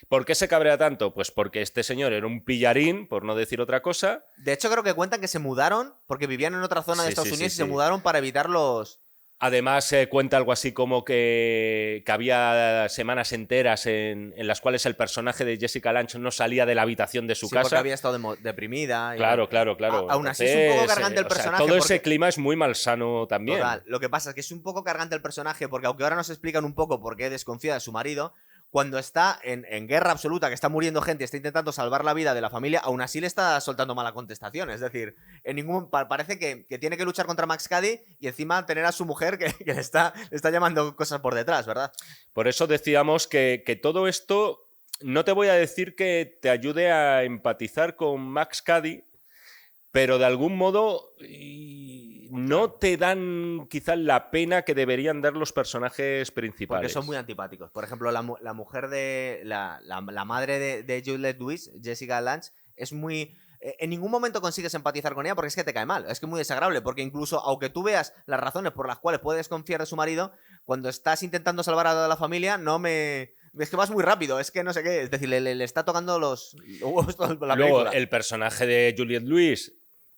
¿Por qué se cabrea tanto? Pues porque este señor era un pillarín, por no decir otra cosa. De hecho, creo que cuentan que se mudaron porque vivían en otra zona de Sí, Estados sí, Unidos sí, y se sí. mudaron para evitar los... Además, se cuenta algo así como que había semanas enteras en las cuales el personaje de Jessica Lange no salía de la habitación de su Sí, porque casa. había estado deprimida. Claro. Aún así es un poco cargante el O sea, personaje. todo porque- ese clima es muy malsano también. Total. Lo que pasa es que es un poco cargante el personaje porque aunque ahora nos explican un poco por qué desconfía de su marido, cuando está en guerra absoluta, que está muriendo gente, está intentando salvar la vida de la familia, aún así le está soltando mala contestación. Es decir, parece que tiene que luchar contra Max Cady y encima tener a su mujer que le está llamando cosas por detrás, ¿verdad? Por eso decíamos que todo esto, no te voy a decir que te ayude a empatizar con Max Cady, pero de algún modo no te dan quizás la pena que deberían dar los personajes principales. Porque son muy antipáticos. Por ejemplo, la mujer de... La madre de Juliette Lewis, Jessica Lange, es muy... En ningún momento consigues empatizar con ella porque es que te cae mal. Es que es muy desagradable. Porque incluso, aunque tú veas las razones por las cuales puedes confiar de su marido, cuando estás intentando salvar a la familia, es que vas muy rápido, es que no sé qué. Es decir, le está tocando los huevos toda la Luego, película. el personaje de Juliette Lewis,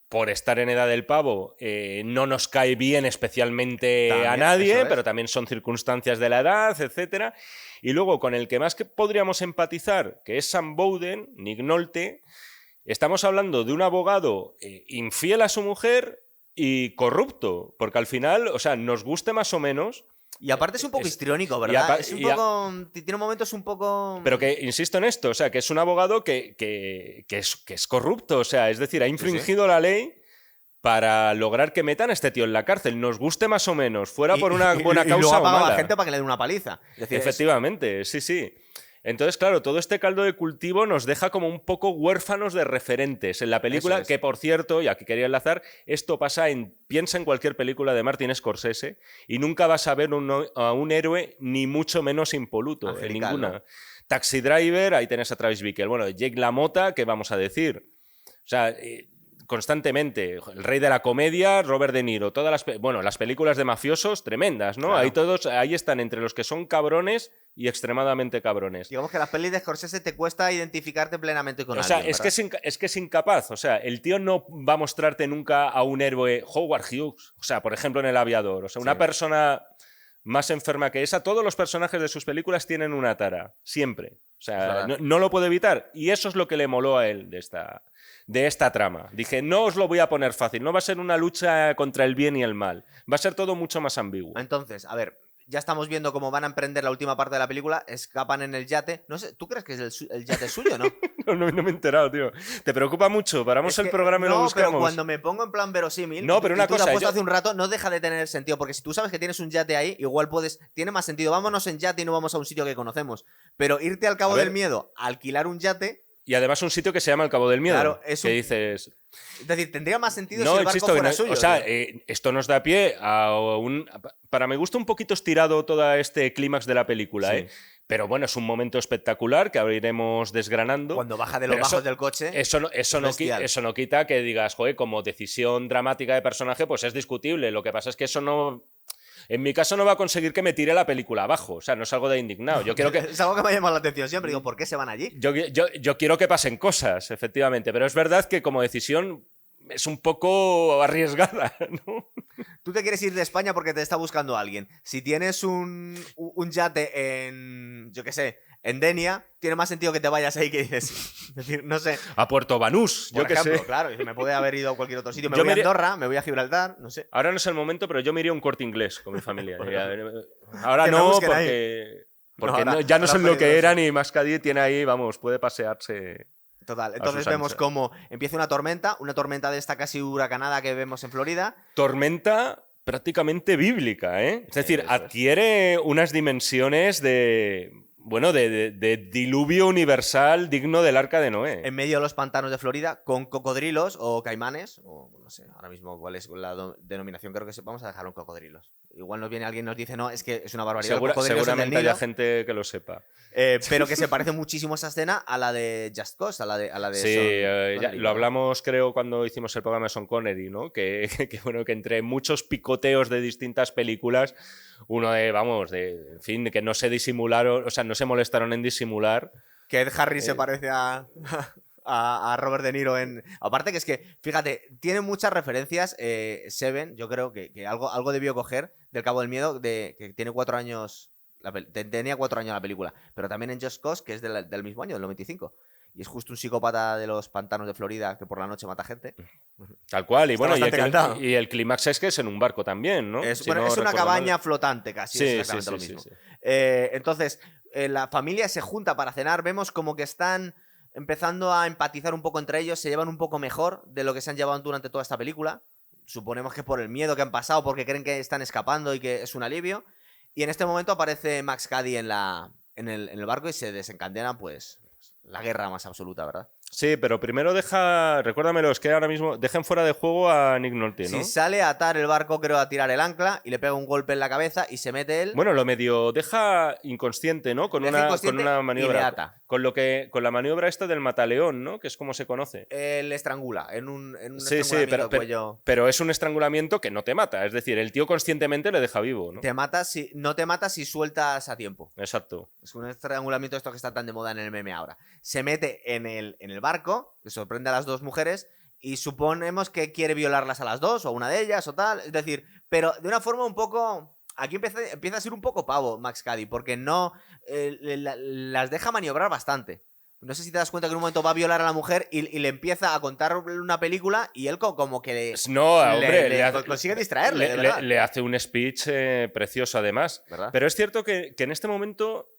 por estar en edad del pavo, no nos cae bien especialmente También, a nadie, eso es. pero también son circunstancias de la edad, etcétera. Y luego, con el que más que podríamos empatizar, que es Sam Bowden, Nick Nolte, estamos hablando de un abogado infiel a su mujer y corrupto, porque al final, o sea, nos guste más o menos. Y aparte es un poco es- histriónico, y ¿verdad? apa- Es un y a- poco... Tiene momentos un poco... Pero que, insisto en esto, o sea, que es un abogado que es corrupto, o sea, es decir, ha infringido la ley para lograr que metan a este tío en la cárcel, nos guste más o menos, fuera por una buena y luego causa ha o pagado a mala. la gente para que le dé una paliza. Es decir, Efectivamente, sí, sí. Entonces, claro, todo este caldo de cultivo nos deja como un poco huérfanos de referentes en la película, Eso es. que por cierto, y aquí quería enlazar, esto pasa piensa en cualquier película de Martin Scorsese y nunca vas a ver a un héroe ni mucho menos impoluto, en Angelical, ninguna. ¿no? Taxi Driver, ahí tenés a Travis Bickle. Bueno, Jake LaMotta, ¿qué vamos a decir? O sea, constantemente, el rey de la comedia, Robert De Niro, todas las películas de mafiosos tremendas, ¿no? Claro. Ahí están entre los que son cabrones y extremadamente cabrones. Digamos que las pelis de Scorsese te cuesta identificarte plenamente con O sea, alguien, es que es incapaz. O sea, el tío no va a mostrarte nunca a un héroe Howard Hughes. O sea, por ejemplo, en El Aviador. O sea, una Sí. persona más enferma que esa. Todos los personajes de sus películas tienen una tara, siempre. O sea, Claro. no lo puede evitar. Y eso es lo que le moló a él de esta trama. Dije, no os lo voy a poner fácil, no va a ser una lucha contra el bien y el mal. Va a ser todo mucho más ambiguo. Entonces, a ver, ya estamos viendo cómo van a emprender la última parte de la película, escapan en el yate. No sé, ¿tú crees que es el yate suyo o no? No me he enterado, tío. ¿Te preocupa mucho? Paramos Es el que- programa y lo no, buscamos. pero cuando me pongo en plan verosímil, No, pero y una tú te cosa, has puesto yo- hace un rato, no deja de tener sentido, porque si tú sabes que tienes un yate ahí, igual tiene más sentido, vámonos en yate y no vamos a un sitio que conocemos. Pero irte al Cabo A ver. del Miedo, a alquilar un yate, Y además un sitio que se llama el Cabo del Miedo. Claro, es que un- dices... es decir, tendría más sentido No, si el barco insisto, fuera no- suyo. o sea, tío. esto nos da pie a un... Para mi gusto un poquito estirado todo este clímax de la película, Sí. ¿eh? Pero bueno, es un momento espectacular que ahora iremos desgranando. Cuando baja de los Pero bajos del coche, bestial. eso no quita que digas, joder, como decisión dramática de personaje, pues es discutible. Lo que pasa es que eso no... En mi caso no va a conseguir que me tire la película abajo. O sea, no es algo de indignado. Yo quiero que... es algo que me ha llamado la atención siempre. Digo, ¿por qué se van allí? Yo quiero que pasen cosas, efectivamente. Pero es verdad que como decisión es un poco arriesgada, ¿no? Tú te quieres ir de España porque te está buscando alguien. Si tienes un yate en, yo qué sé, en Denia, tiene más sentido que te vayas ahí que dices. Es decir, no sé. A Puerto Banús, yo Por qué ejemplo, sé. claro, me puede haber ido a cualquier otro sitio. Me Yo voy a me iría- Andorra, me voy a Gibraltar, no sé. Ahora no es el momento, pero yo me iría a un Corte Inglés con mi familia. Ahora Que me no, busquen porque ahora- ya no ahora son lo que peligroso. eran y Mascadí tiene ahí, vamos, puede pasearse. Total. sus Entonces vemos anchas. cómo empieza una tormenta de esta casi huracanada que vemos en Florida. Tormenta prácticamente bíblica, ¿eh? Es decir, Eso es. adquiere unas dimensiones de... Bueno, de diluvio universal digno del Arca de Noé. En medio de los pantanos de Florida, con cocodrilos o caimanes, o no sé, ahora mismo cuál es la denominación, creo que vamos a dejarlo en cocodrilos. Igual nos viene alguien y nos dice, no, es que es una barbaridad. los cocodrilos son del Seguramente Nilo, haya gente que lo sepa. pero que se parece muchísimo esa escena a la de Just Cause, a la de Sí, Sean ya Connery, lo ¿no? hablamos creo cuando hicimos el programa de Sean Connery, ¿no? Bueno, que entre muchos picoteos de distintas películas, uno en fin, que no se disimularon, o sea, no se molestaron en disimular. Que Ed Harris se parece a Robert De Niro en... Aparte que es que, fíjate, tiene muchas referencias Seven, yo creo que algo debió coger del Cabo del Miedo, que tiene 4 años... Tenía 4 años la película, pero también en Just Cause, que es del mismo año, del 95. Y es justo un psicópata de los pantanos de Florida que por la noche mata gente. Tal cual, y Está bueno, bastante cantado. y el clímax es que es en un barco también, ¿no? Es, Si bueno, no es una recuerdo cabaña mal. flotante casi, Sí, es sí, exactamente lo sí, mismo. sí. Entonces, la familia se junta para cenar, vemos como que están empezando a empatizar un poco entre ellos, se llevan un poco mejor de lo que se han llevado durante toda esta película. Suponemos que por el miedo que han pasado, porque creen que están escapando y que es un alivio. Y en este momento aparece Max Cady en el barco y se desencadena, pues, la guerra más absoluta, ¿verdad? Sí, pero primero recuérdamelo, es que ahora mismo dejen fuera de juego a Nick Nolte, ¿no? Si sale a atar el barco, creo, a tirar el ancla y le pega un golpe en la cabeza y se mete él. Bueno, lo medio deja inconsciente, ¿no? Con Le deja una inconsciente y le maniobra. ata. Con la maniobra esta del mataleón, ¿no? Que es como se conoce. Le estrangula en un Sí, estrangulamiento de pero cuello. pero es un estrangulamiento que no te mata. Es decir, el tío conscientemente le deja vivo, ¿no? No te matas si sueltas a tiempo. Exacto. Es un estrangulamiento esto que está tan de moda en el meme ahora. Se mete en el barco, que sorprende a las dos mujeres, y suponemos que quiere violarlas a las dos, o a una de ellas, o tal. Es decir, pero de una forma un poco... Aquí empieza a ser un poco pavo Max Cady, porque no las deja maniobrar bastante. No sé si te das cuenta que en un momento va a violar a la mujer y le empieza a contar una película y él como que No, hombre, consigue distraerle, de verdad. le hace un speech precioso además. ¿Verdad? Pero es cierto que en este momento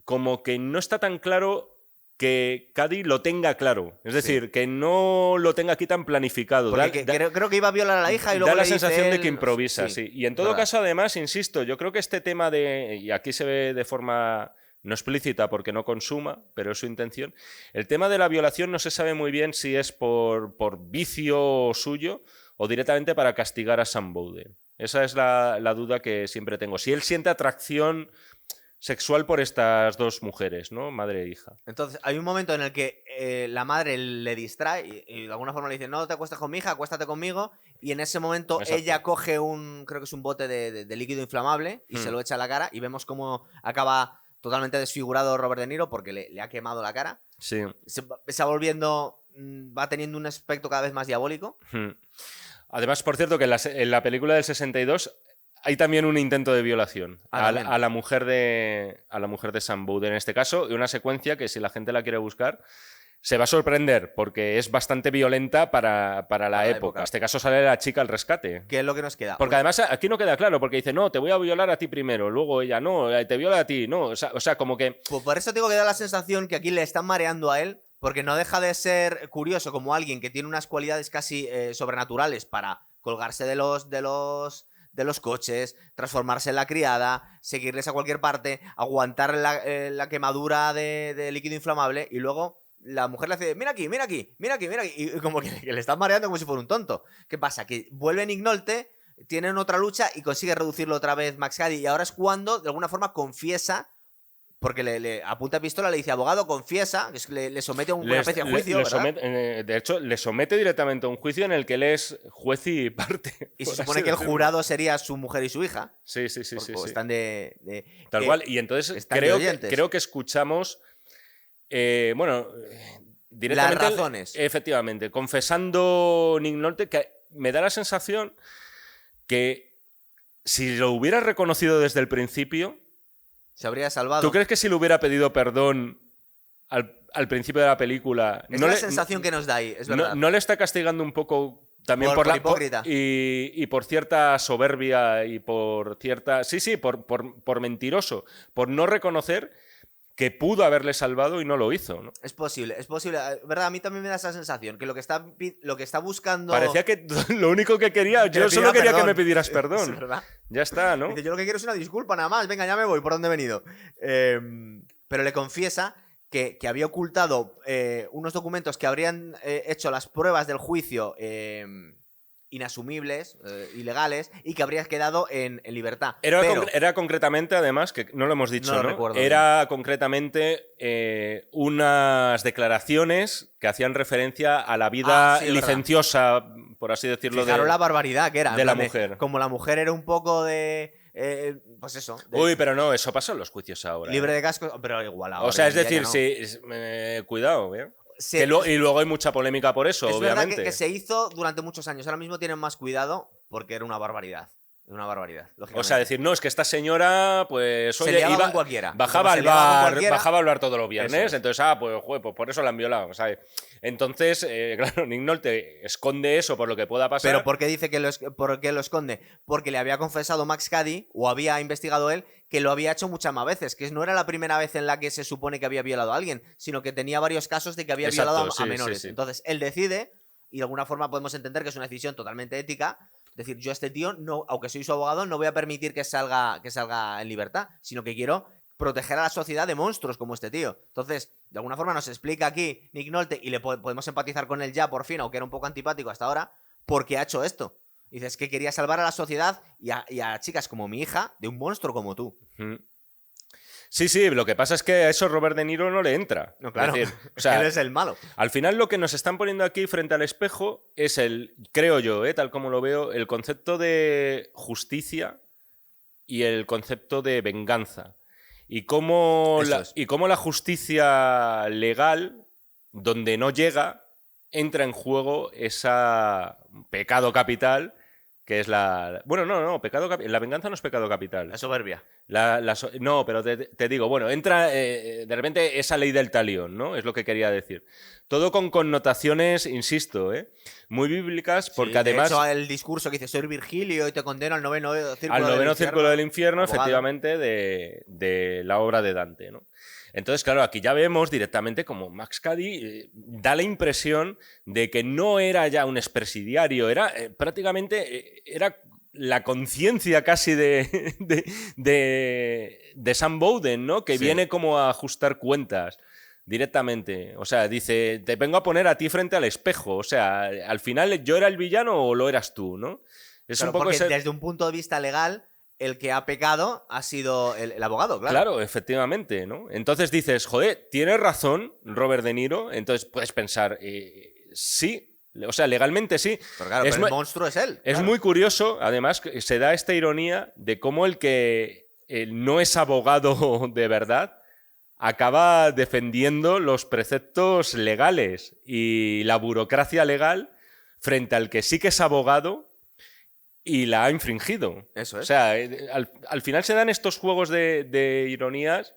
como que no está tan claro que Cady lo tenga claro. Es decir, que no lo tenga aquí tan planificado. Porque creo que iba a violar a la hija y luego da la le dice sensación de él- que improvisa, sí. Y en todo verdad. caso, además, insisto, yo creo que este tema y aquí se ve de forma no explícita porque no consuma, pero es su intención, el tema de la violación no se sabe muy bien si es por vicio suyo o directamente para castigar a Sam Bowden. Esa es la duda que siempre tengo. Si él siente atracción sexual por estas dos mujeres, ¿no? Madre e hija. Entonces, hay un momento en el que la madre le distrae y de alguna forma le dice, no te acuestes con mi hija, acuéstate conmigo. Y en ese momento Exacto. ella coge creo que es un bote de líquido inflamable y se lo echa a la cara y vemos cómo acaba totalmente desfigurado Robert De Niro porque le ha quemado la cara. Sí. Se va volviendo, va teniendo un aspecto cada vez más diabólico. Además, por cierto, que en la película del 62 hay también un intento de violación Ah, a la mujer de Sam Bowden en este caso, y una secuencia que si la gente la quiere buscar se va a sorprender porque es bastante violenta para la época. En este caso sale la chica al rescate. ¿Qué es lo que nos queda? Porque además aquí no queda claro, porque dice, no, te voy a violar a ti primero, luego ella, no, te viola a ti, no. O sea, como que... Pues por eso tengo que dar la sensación que aquí le están mareando a él, porque no deja de ser curioso como alguien que tiene unas cualidades casi sobrenaturales para colgarse de los coches, transformarse en la criada, seguirles a cualquier parte, aguantar la quemadura de líquido inflamable y luego la mujer le hace, mira aquí, mira aquí, mira aquí, mira aquí, y como que le están mareando como si fuera un tonto. ¿Qué pasa? Que vuelve Nick Nolte, tienen otra lucha y consigue reducirlo otra vez Max Cady, y ahora es cuando de alguna forma confiesa, porque le apunta pistola, le dice, abogado, confiesa, que es que le somete a una especie de juicio, ¿verdad? De hecho, le somete directamente a un juicio en el que él es juez y parte. Y se supone que el jurado sería su mujer y su hija. Sí. Están Tal cual. Y entonces creo que escuchamos... directamente... Las razones. Efectivamente. Confesando Nick Nolte, que me da la sensación que si lo hubiera reconocido desde el principio... Se habría salvado. ¿Tú crees que si le hubiera pedido perdón al principio de la película... Es la sensación que nos da ahí, es verdad. No le está castigando un poco también por la hipócrita. Y por cierta soberbia y por cierta... Sí, por mentiroso. Por no reconocer que pudo haberle salvado y no lo hizo, ¿no? Es posible. ¿Verdad? A mí también me da esa sensación, que lo que está buscando... Parecía que lo único que quería... Yo solo quería que me pidieras perdón. Es verdad. Ya está, ¿no? Dice, yo lo que quiero es una disculpa nada más. Venga, ya me voy, ¿por dónde he venido? Pero le confiesa que había ocultado unos documentos que habrían hecho las pruebas del juicio inasumibles, ilegales, y que habría quedado en libertad. Era concretamente, además, que no lo hemos dicho, no ¿no? Recuerdo era bien. concretamente unas declaraciones que hacían referencia a la vida licenciosa, por así decirlo, Fijaros la barbaridad que era. De la mujer. Como la mujer era un poco de... pues eso. Uy, pero no, eso pasa en los juicios ahora. Libre de casco, pero igual ahora. O sea, es decir, no. sí, cuidado, ¿eh? Y luego hay mucha polémica por eso, obviamente. Es verdad que se hizo durante muchos años. Ahora mismo tienen más cuidado porque era una barbaridad. Una barbaridad. O sea, decir, no, es que esta señora, pues, oye, iba cualquiera. Bajaba al bar todos los viernes, entonces, pues por eso la han violado, ¿sabes? Entonces, claro, Nick Nolte esconde eso por lo que pueda pasar. ¿Pero por qué dice por qué lo esconde? Porque le había confesado Max Cady, o había investigado él, que lo había hecho muchas más veces, que no era la primera vez en la que se supone que había violado a alguien, sino que tenía varios casos de que había violado a menores. Sí. Entonces, él decide, y de alguna forma podemos entender que es una decisión totalmente ética, decir, yo a este tío, no, aunque soy su abogado, no voy a permitir que salga en libertad, sino que quiero proteger a la sociedad de monstruos como este tío. Entonces, de alguna forma nos explica aquí Nick Nolte, y le podemos empatizar con él ya por fin, aunque era un poco antipático hasta ahora, porque ha hecho esto. Dices que quería salvar a la sociedad y a chicas como mi hija de un monstruo como tú. Sí, lo que pasa es que a eso Robert De Niro no le entra. No, claro, es decir, o sea, él es el malo. Al final lo que nos están poniendo aquí frente al espejo es creo yo, tal como lo veo, el concepto de justicia y el concepto de venganza. Y cómo la justicia legal, donde no llega, entra en juego ese pecado capital que es la... Bueno, no, la venganza no es pecado capital. La soberbia. No, pero te digo, bueno, entra de repente esa ley del talión, ¿no? Es lo que quería decir. Todo con connotaciones, insisto, muy bíblicas, porque sí, además... De hecho, el discurso que dice, soy Virgilio y te condeno al noveno círculo del infierno, abogado. Efectivamente, de la obra de Dante, ¿no? Entonces, claro, aquí ya vemos directamente como Max Cady da la impresión de que no era ya un expresidiario, era prácticamente era la conciencia casi de Sam Bowden, ¿no? Que viene como a ajustar cuentas directamente. O sea, dice, te vengo a poner a ti frente al espejo. O sea, al final, ¿yo era el villano o lo eras tú, no? Es un poco porque desde un punto de vista legal, el que ha pecado ha sido el abogado, claro. Claro, efectivamente, ¿no? Entonces dices, joder, tienes razón Robert De Niro. Entonces puedes pensar, sí, o sea, legalmente sí. Pero claro, pero el monstruo es él. Es muy curioso, además, que se da esta ironía de cómo el que no es abogado de verdad acaba defendiendo los preceptos legales y la burocracia legal frente al que sí que es abogado y la ha infringido. Eso es. O sea, al final se dan estos juegos de ironías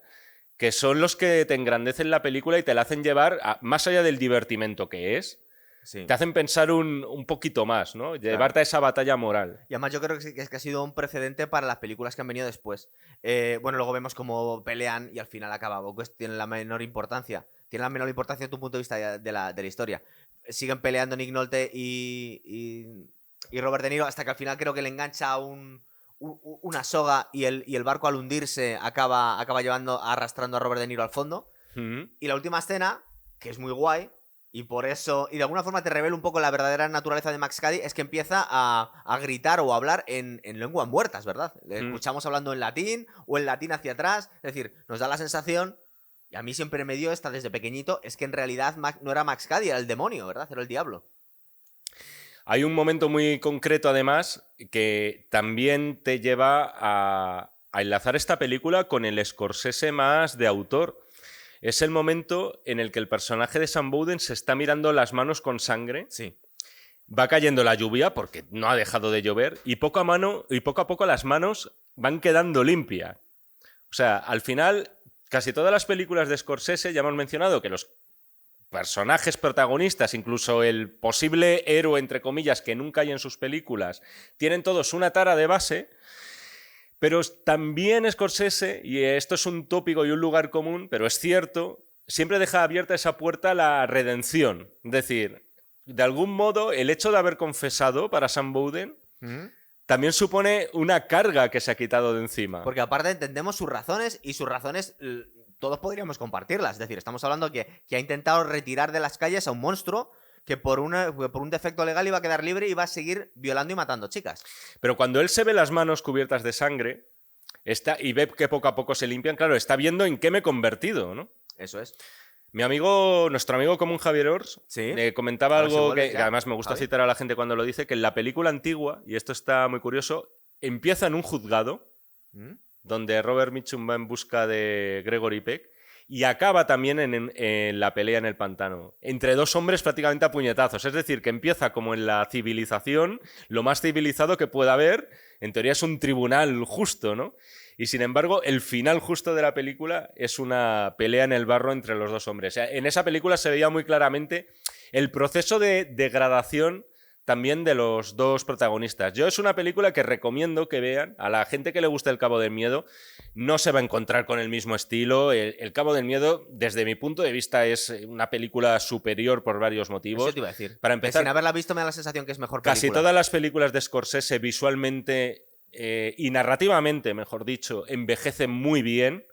que son los que te engrandecen la película y te la hacen llevar, más allá del divertimento que es, Sí. te hacen pensar un poquito más, ¿no? Llevarte a esa batalla moral. Y además yo creo que, sí, que es que ha sido un precedente para las películas que han venido después. Bueno, luego vemos cómo pelean y al final acaba. Pues tienen la menor importancia. Tienen la menor importancia desde tu punto de vista de la historia. Siguen peleando Nick Nolte y Robert De Niro hasta que al final creo que le engancha una soga y el barco al hundirse acaba arrastrando a Robert De Niro al fondo. Y la última escena, que es muy guay, y por eso, y de alguna forma te revela un poco la verdadera naturaleza de Max Cady, es que empieza a gritar o a hablar en lenguas muertas, ¿verdad? Le escuchamos hablando en latín o en latín hacia atrás. Es decir, nos da la sensación, y a mí siempre me dio esta desde pequeñito, es que en realidad no era Max Cady, era el demonio, ¿verdad? Era el diablo. Hay un momento muy concreto, además, que también te lleva a enlazar esta película con el Scorsese más de autor. Es el momento en el que el personaje de Sam Bowden se está mirando las manos con sangre. Sí. Va cayendo la lluvia, porque no ha dejado de llover, y poco a poco las manos van quedando limpias. O sea, al final, casi todas las películas de Scorsese, ya hemos mencionado que los personajes protagonistas, incluso el posible héroe, entre comillas, que nunca hay en sus películas, tienen todos una tara de base. Pero también Scorsese, y esto es un tópico y un lugar común, pero es cierto, siempre deja abierta esa puerta a la redención. Es decir, de algún modo, el hecho de haber confesado para Sam Bowden también supone una carga que se ha quitado de encima. Porque aparte entendemos sus razones y sus razones todos podríamos compartirlas. Es decir, estamos hablando que ha intentado retirar de las calles a un monstruo que por un defecto legal iba a quedar libre y iba a seguir violando y matando chicas. Pero cuando él se ve las manos cubiertas de sangre y ve que poco a poco se limpian, claro, está viendo en qué me he convertido, ¿no? Eso es. Nuestro amigo común Javier Ors, ¿Sí? comentaba algo que además me gusta Javi. citar a la gente cuando lo dice, que en la película antigua, y esto está muy curioso, empieza en un juzgado donde Robert Mitchum va en busca de Gregory Peck y acaba también en la pelea en el pantano, entre dos hombres prácticamente a puñetazos. Es decir, que empieza como en la civilización, lo más civilizado que pueda haber. En teoría es un tribunal justo, ¿no? Y sin embargo, el final justo de la película es una pelea en el barro entre los dos hombres. O sea, en esa película se veía muy claramente el proceso de degradación también de los dos protagonistas. Yo es una película que recomiendo que vean. A la gente que le gusta El Cabo del Miedo no se va a encontrar con el mismo estilo. El Cabo del Miedo, desde mi punto de vista, es una película superior por varios motivos. Eso te iba a decir. Para empezar, sin haberla visto me da la sensación que es mejor película. Casi todas las películas de Scorsese visualmente y narrativamente, mejor dicho, envejecen muy bien.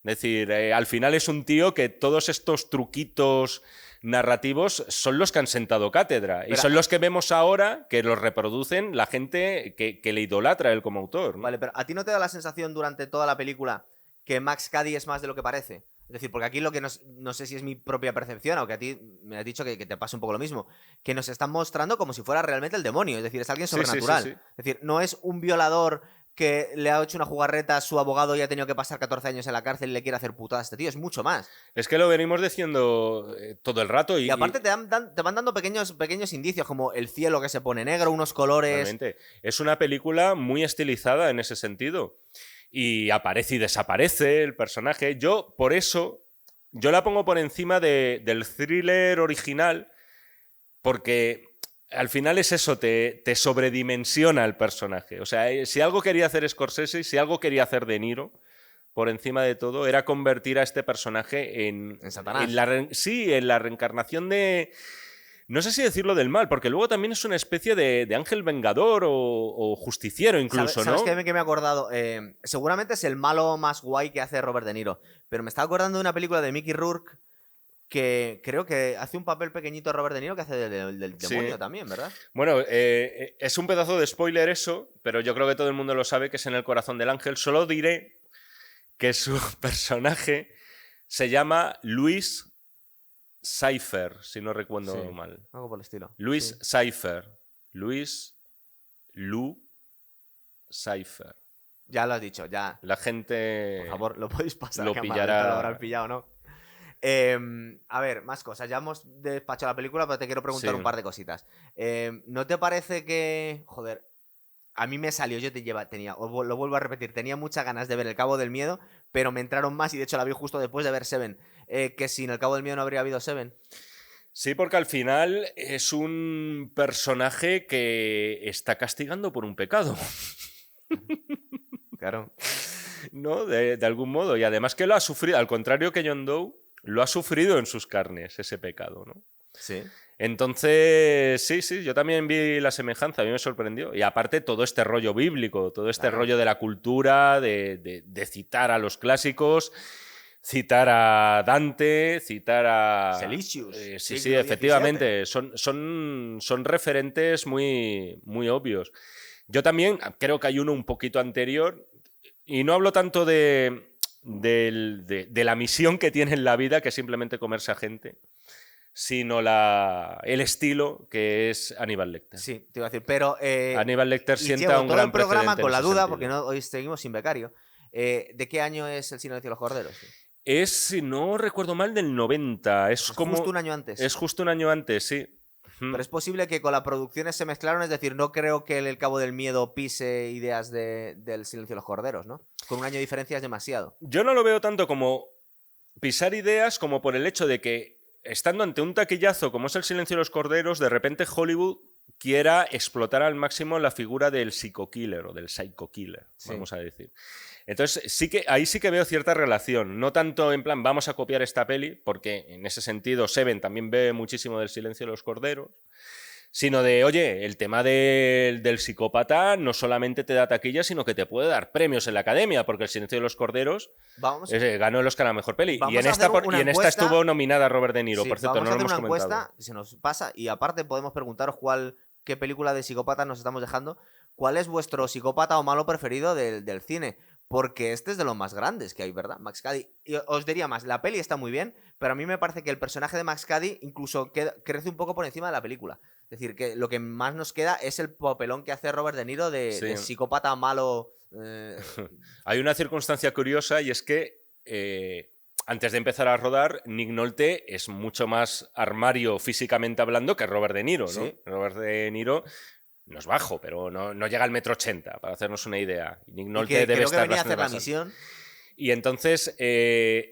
Es decir, al final es un tío que todos estos truquitos narrativos son los que han sentado cátedra. Pero, y son los que vemos ahora que los reproducen la gente que le idolatra a él como autor, ¿no? Vale, pero ¿a ti no te da la sensación durante toda la película que Max Cady es más de lo que parece? Es decir, porque aquí lo que no sé si es mi propia percepción o que a ti me has dicho que te pasa un poco lo mismo, que nos están mostrando como si fuera realmente el demonio, es decir, es alguien sobrenatural. Sí. Es decir, no es un violador que le ha hecho una jugarreta a su abogado y ha tenido que pasar 14 años en la cárcel y le quiere hacer putada a este tío, es mucho más. Es que lo venimos diciendo todo el rato. Y aparte te van dando pequeños indicios, como el cielo que se pone negro, unos colores... Realmente. Es una película muy estilizada en ese sentido. Y aparece y desaparece el personaje. Por eso, yo la pongo por encima del thriller original, porque al final es eso, te sobredimensiona el personaje. O sea, si algo quería hacer Scorsese y si algo quería hacer De Niro, por encima de todo, era convertir a este personaje en Satanás. En la reencarnación de... No sé si decirlo del mal, porque luego también es una especie de ángel vengador o justiciero incluso, ¿Sabes ¿no? qué me he acordado? Seguramente es el malo más guay que hace Robert De Niro, pero me estaba acordando de una película de Mickey Rourke que creo que hace un papel pequeñito Robert De Niro que hace del demonio también, ¿verdad? Bueno, es un pedazo de spoiler eso, pero yo creo que todo el mundo lo sabe, que es en El corazón del ángel. Solo diré que su personaje se llama Louis Cypher, si no recuerdo mal. Algo por el estilo. Louis Cypher. Lou Cypher. Ya lo has dicho, ya. La gente... Por favor, lo podéis pasar. Lo a cámara, pillará. Lo habrán pillado, ¿no? A ver, más cosas. Ya hemos despachado la película, pero te quiero preguntar un par de cositas. ¿No te parece que... Joder, A mí me salió, lo vuelvo a repetir, tenía muchas ganas de ver El Cabo del Miedo, pero me entraron más y de hecho la vi justo después de ver Seven. Que sin El Cabo del Miedo no habría habido Seven. Sí, porque al final es un personaje que está castigando por un pecado. Claro. ¿No? De algún modo. Y además que lo ha sufrido, al contrario que John Doe, lo ha sufrido en sus carnes, ese pecado, ¿no? Sí. Entonces, sí, yo también vi la semejanza, a mí me sorprendió. Y aparte todo este rollo bíblico, todo este rollo de la cultura, de citar a los clásicos, citar a Dante, citar a... Celicius. Sí, efectivamente, son referentes muy, muy obvios. Yo también creo que hay uno un poquito anterior, y no hablo tanto de la misión que tiene en la vida, que es simplemente comerse a gente, sino el estilo que es Aníbal Lecter. Sí, te iba a decir, pero... Aníbal Lecter sienta un todo gran el programa precedente con en la ese duda, sentido. porque no, hoy seguimos sin becario. ¿De qué año es El Silencio de los Corderos? Es, si no recuerdo mal, del 90. Es como... justo un año antes. Es justo un año antes, sí. Pero es posible que con las producciones se mezclaron, es decir, no creo que El Cabo del Miedo pise ideas del Silencio de los Corderos, ¿no? Con un año de diferencia es demasiado. Yo no lo veo tanto como pisar ideas como por el hecho de que, estando ante un taquillazo como es El Silencio de los Corderos, de repente Hollywood quiera explotar al máximo la figura del psycho-killer o del psycho-killer, vamos a decir. Entonces, ahí sí que veo cierta relación. No tanto en plan, vamos a copiar esta peli, porque en ese sentido Seven también ve muchísimo del Silencio de los Corderos, sino de, oye, el tema del psicópata no solamente te da taquilla, sino que te puede dar premios en la academia, porque El Silencio de los Corderos ganó el Oscar a la mejor peli. Y en esta estuvo nominada Robert De Niro, por cierto, no lo hemos comentado. Vamos a hacer una encuesta, se nos pasa, y aparte podemos preguntaros qué película de psicópata nos estamos dejando. ¿Cuál es vuestro psicópata o malo preferido del cine? Porque este es de los más grandes que hay, ¿verdad? Max Cady. Y os diría más, la peli está muy bien, pero a mí me parece que el personaje de Max Cady incluso crece un poco por encima de la película. Es decir, que lo que más nos queda es el papelón que hace Robert De Niro de psicópata malo. Hay una circunstancia curiosa y es que antes de empezar a rodar, Nick Nolte es mucho más armario físicamente hablando que Robert De Niro, ¿no? Sí. Robert De Niro no es bajo, pero no llega al 1,80 m, para hacernos una idea. Nick Nolte debe creo estar que venía a hacer la bastante misión. Y entonces,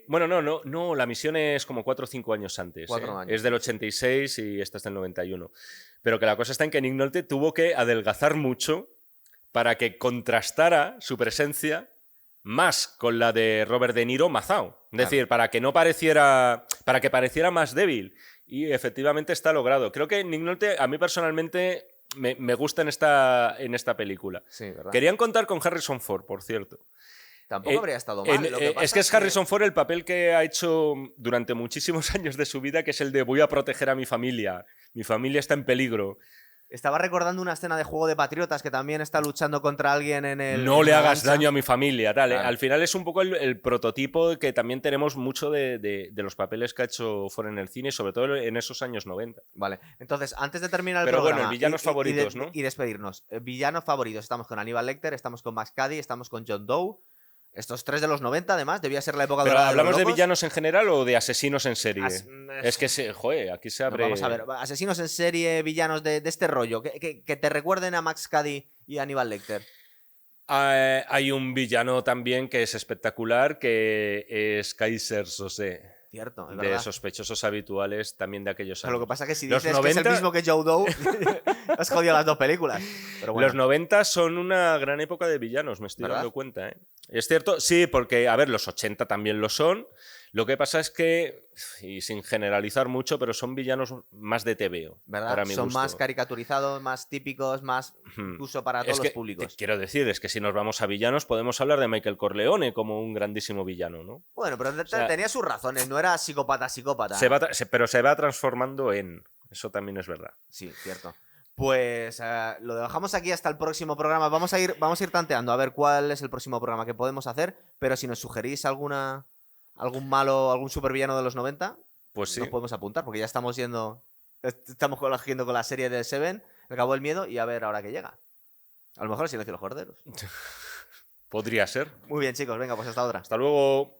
no, la misión es como 4 o 5 años antes. 4 años. Es del 86 y esta es del 91. Pero que la cosa está en que Nick Nolte tuvo que adelgazar mucho para que contrastara su presencia más con la de Robert De Niro mazao. Es decir, para que pareciera más débil. Y efectivamente está logrado. Creo que Nick Nolte, a mí personalmente, me gusta en esta película. Sí, ¿verdad? Querían contar con Harrison Ford, por cierto. Tampoco habría estado mal. Es que es Harrison Ford el papel que ha hecho durante muchísimos años de su vida, que es el de voy a proteger a mi familia. Mi familia está en peligro. Estaba recordando una escena de Juego de Patriotas que también está luchando contra alguien en el... No le hagas daño a mi familia, tal. Claro. Al final es un poco el prototipo que también tenemos mucho de los papeles que ha hecho Ford en el cine, sobre todo en esos años 90. Vale, entonces, antes de terminar el Pero programa... bueno, villanos favoritos, ¿no? Y despedirnos. Villanos favoritos. Estamos con Aníbal Lecter, estamos con Max Cady, estamos con John Doe. Estos 3 de los 90, además, debía ser la época ¿Pero dorada hablamos de de los locos? villanos en general o de asesinos en serie? Es que, aquí se abre... Vamos a ver, asesinos en serie, villanos de este rollo, que te recuerden a Max Cady y a Aníbal Lecter. Hay un villano también que es espectacular, que es Kaiser Sose. Cierto, es de verdad. sospechosos habituales también de aquellos años. Lo que pasa es que si Los dices 90... que es el mismo que Joe Doe, has jodido las dos películas. Pero bueno. Los 90 son una gran época de villanos, me estoy ¿verdad? dando cuenta, ¿eh? Es cierto, sí, porque, a ver, los 80 también lo son. Lo que pasa es que, y sin generalizar mucho, pero son villanos más de TVO. ¿Verdad? Para mi Son gusto. más caricaturizados, más típicos, más incluso para todos los públicos. Quiero decir, es que si nos vamos a villanos, podemos hablar de Michael Corleone como un grandísimo villano, ¿no? Bueno, pero tenía sus razones, no era psicópata. Pero se va transformando en... Eso también es verdad. Sí, cierto. Pues lo dejamos aquí hasta el próximo programa. Vamos a ir tanteando a ver cuál es el próximo programa que podemos hacer, pero si nos sugerís algún malo, algún supervillano de los 90, pues sí. Nos podemos apuntar, porque ya estamos cogiendo con la serie de Seven, El Cabo del Miedo, y a ver ahora qué llega. A lo mejor el Silencio de los Corderos. Podría ser. Muy bien, chicos, venga, pues hasta otra. Hasta luego.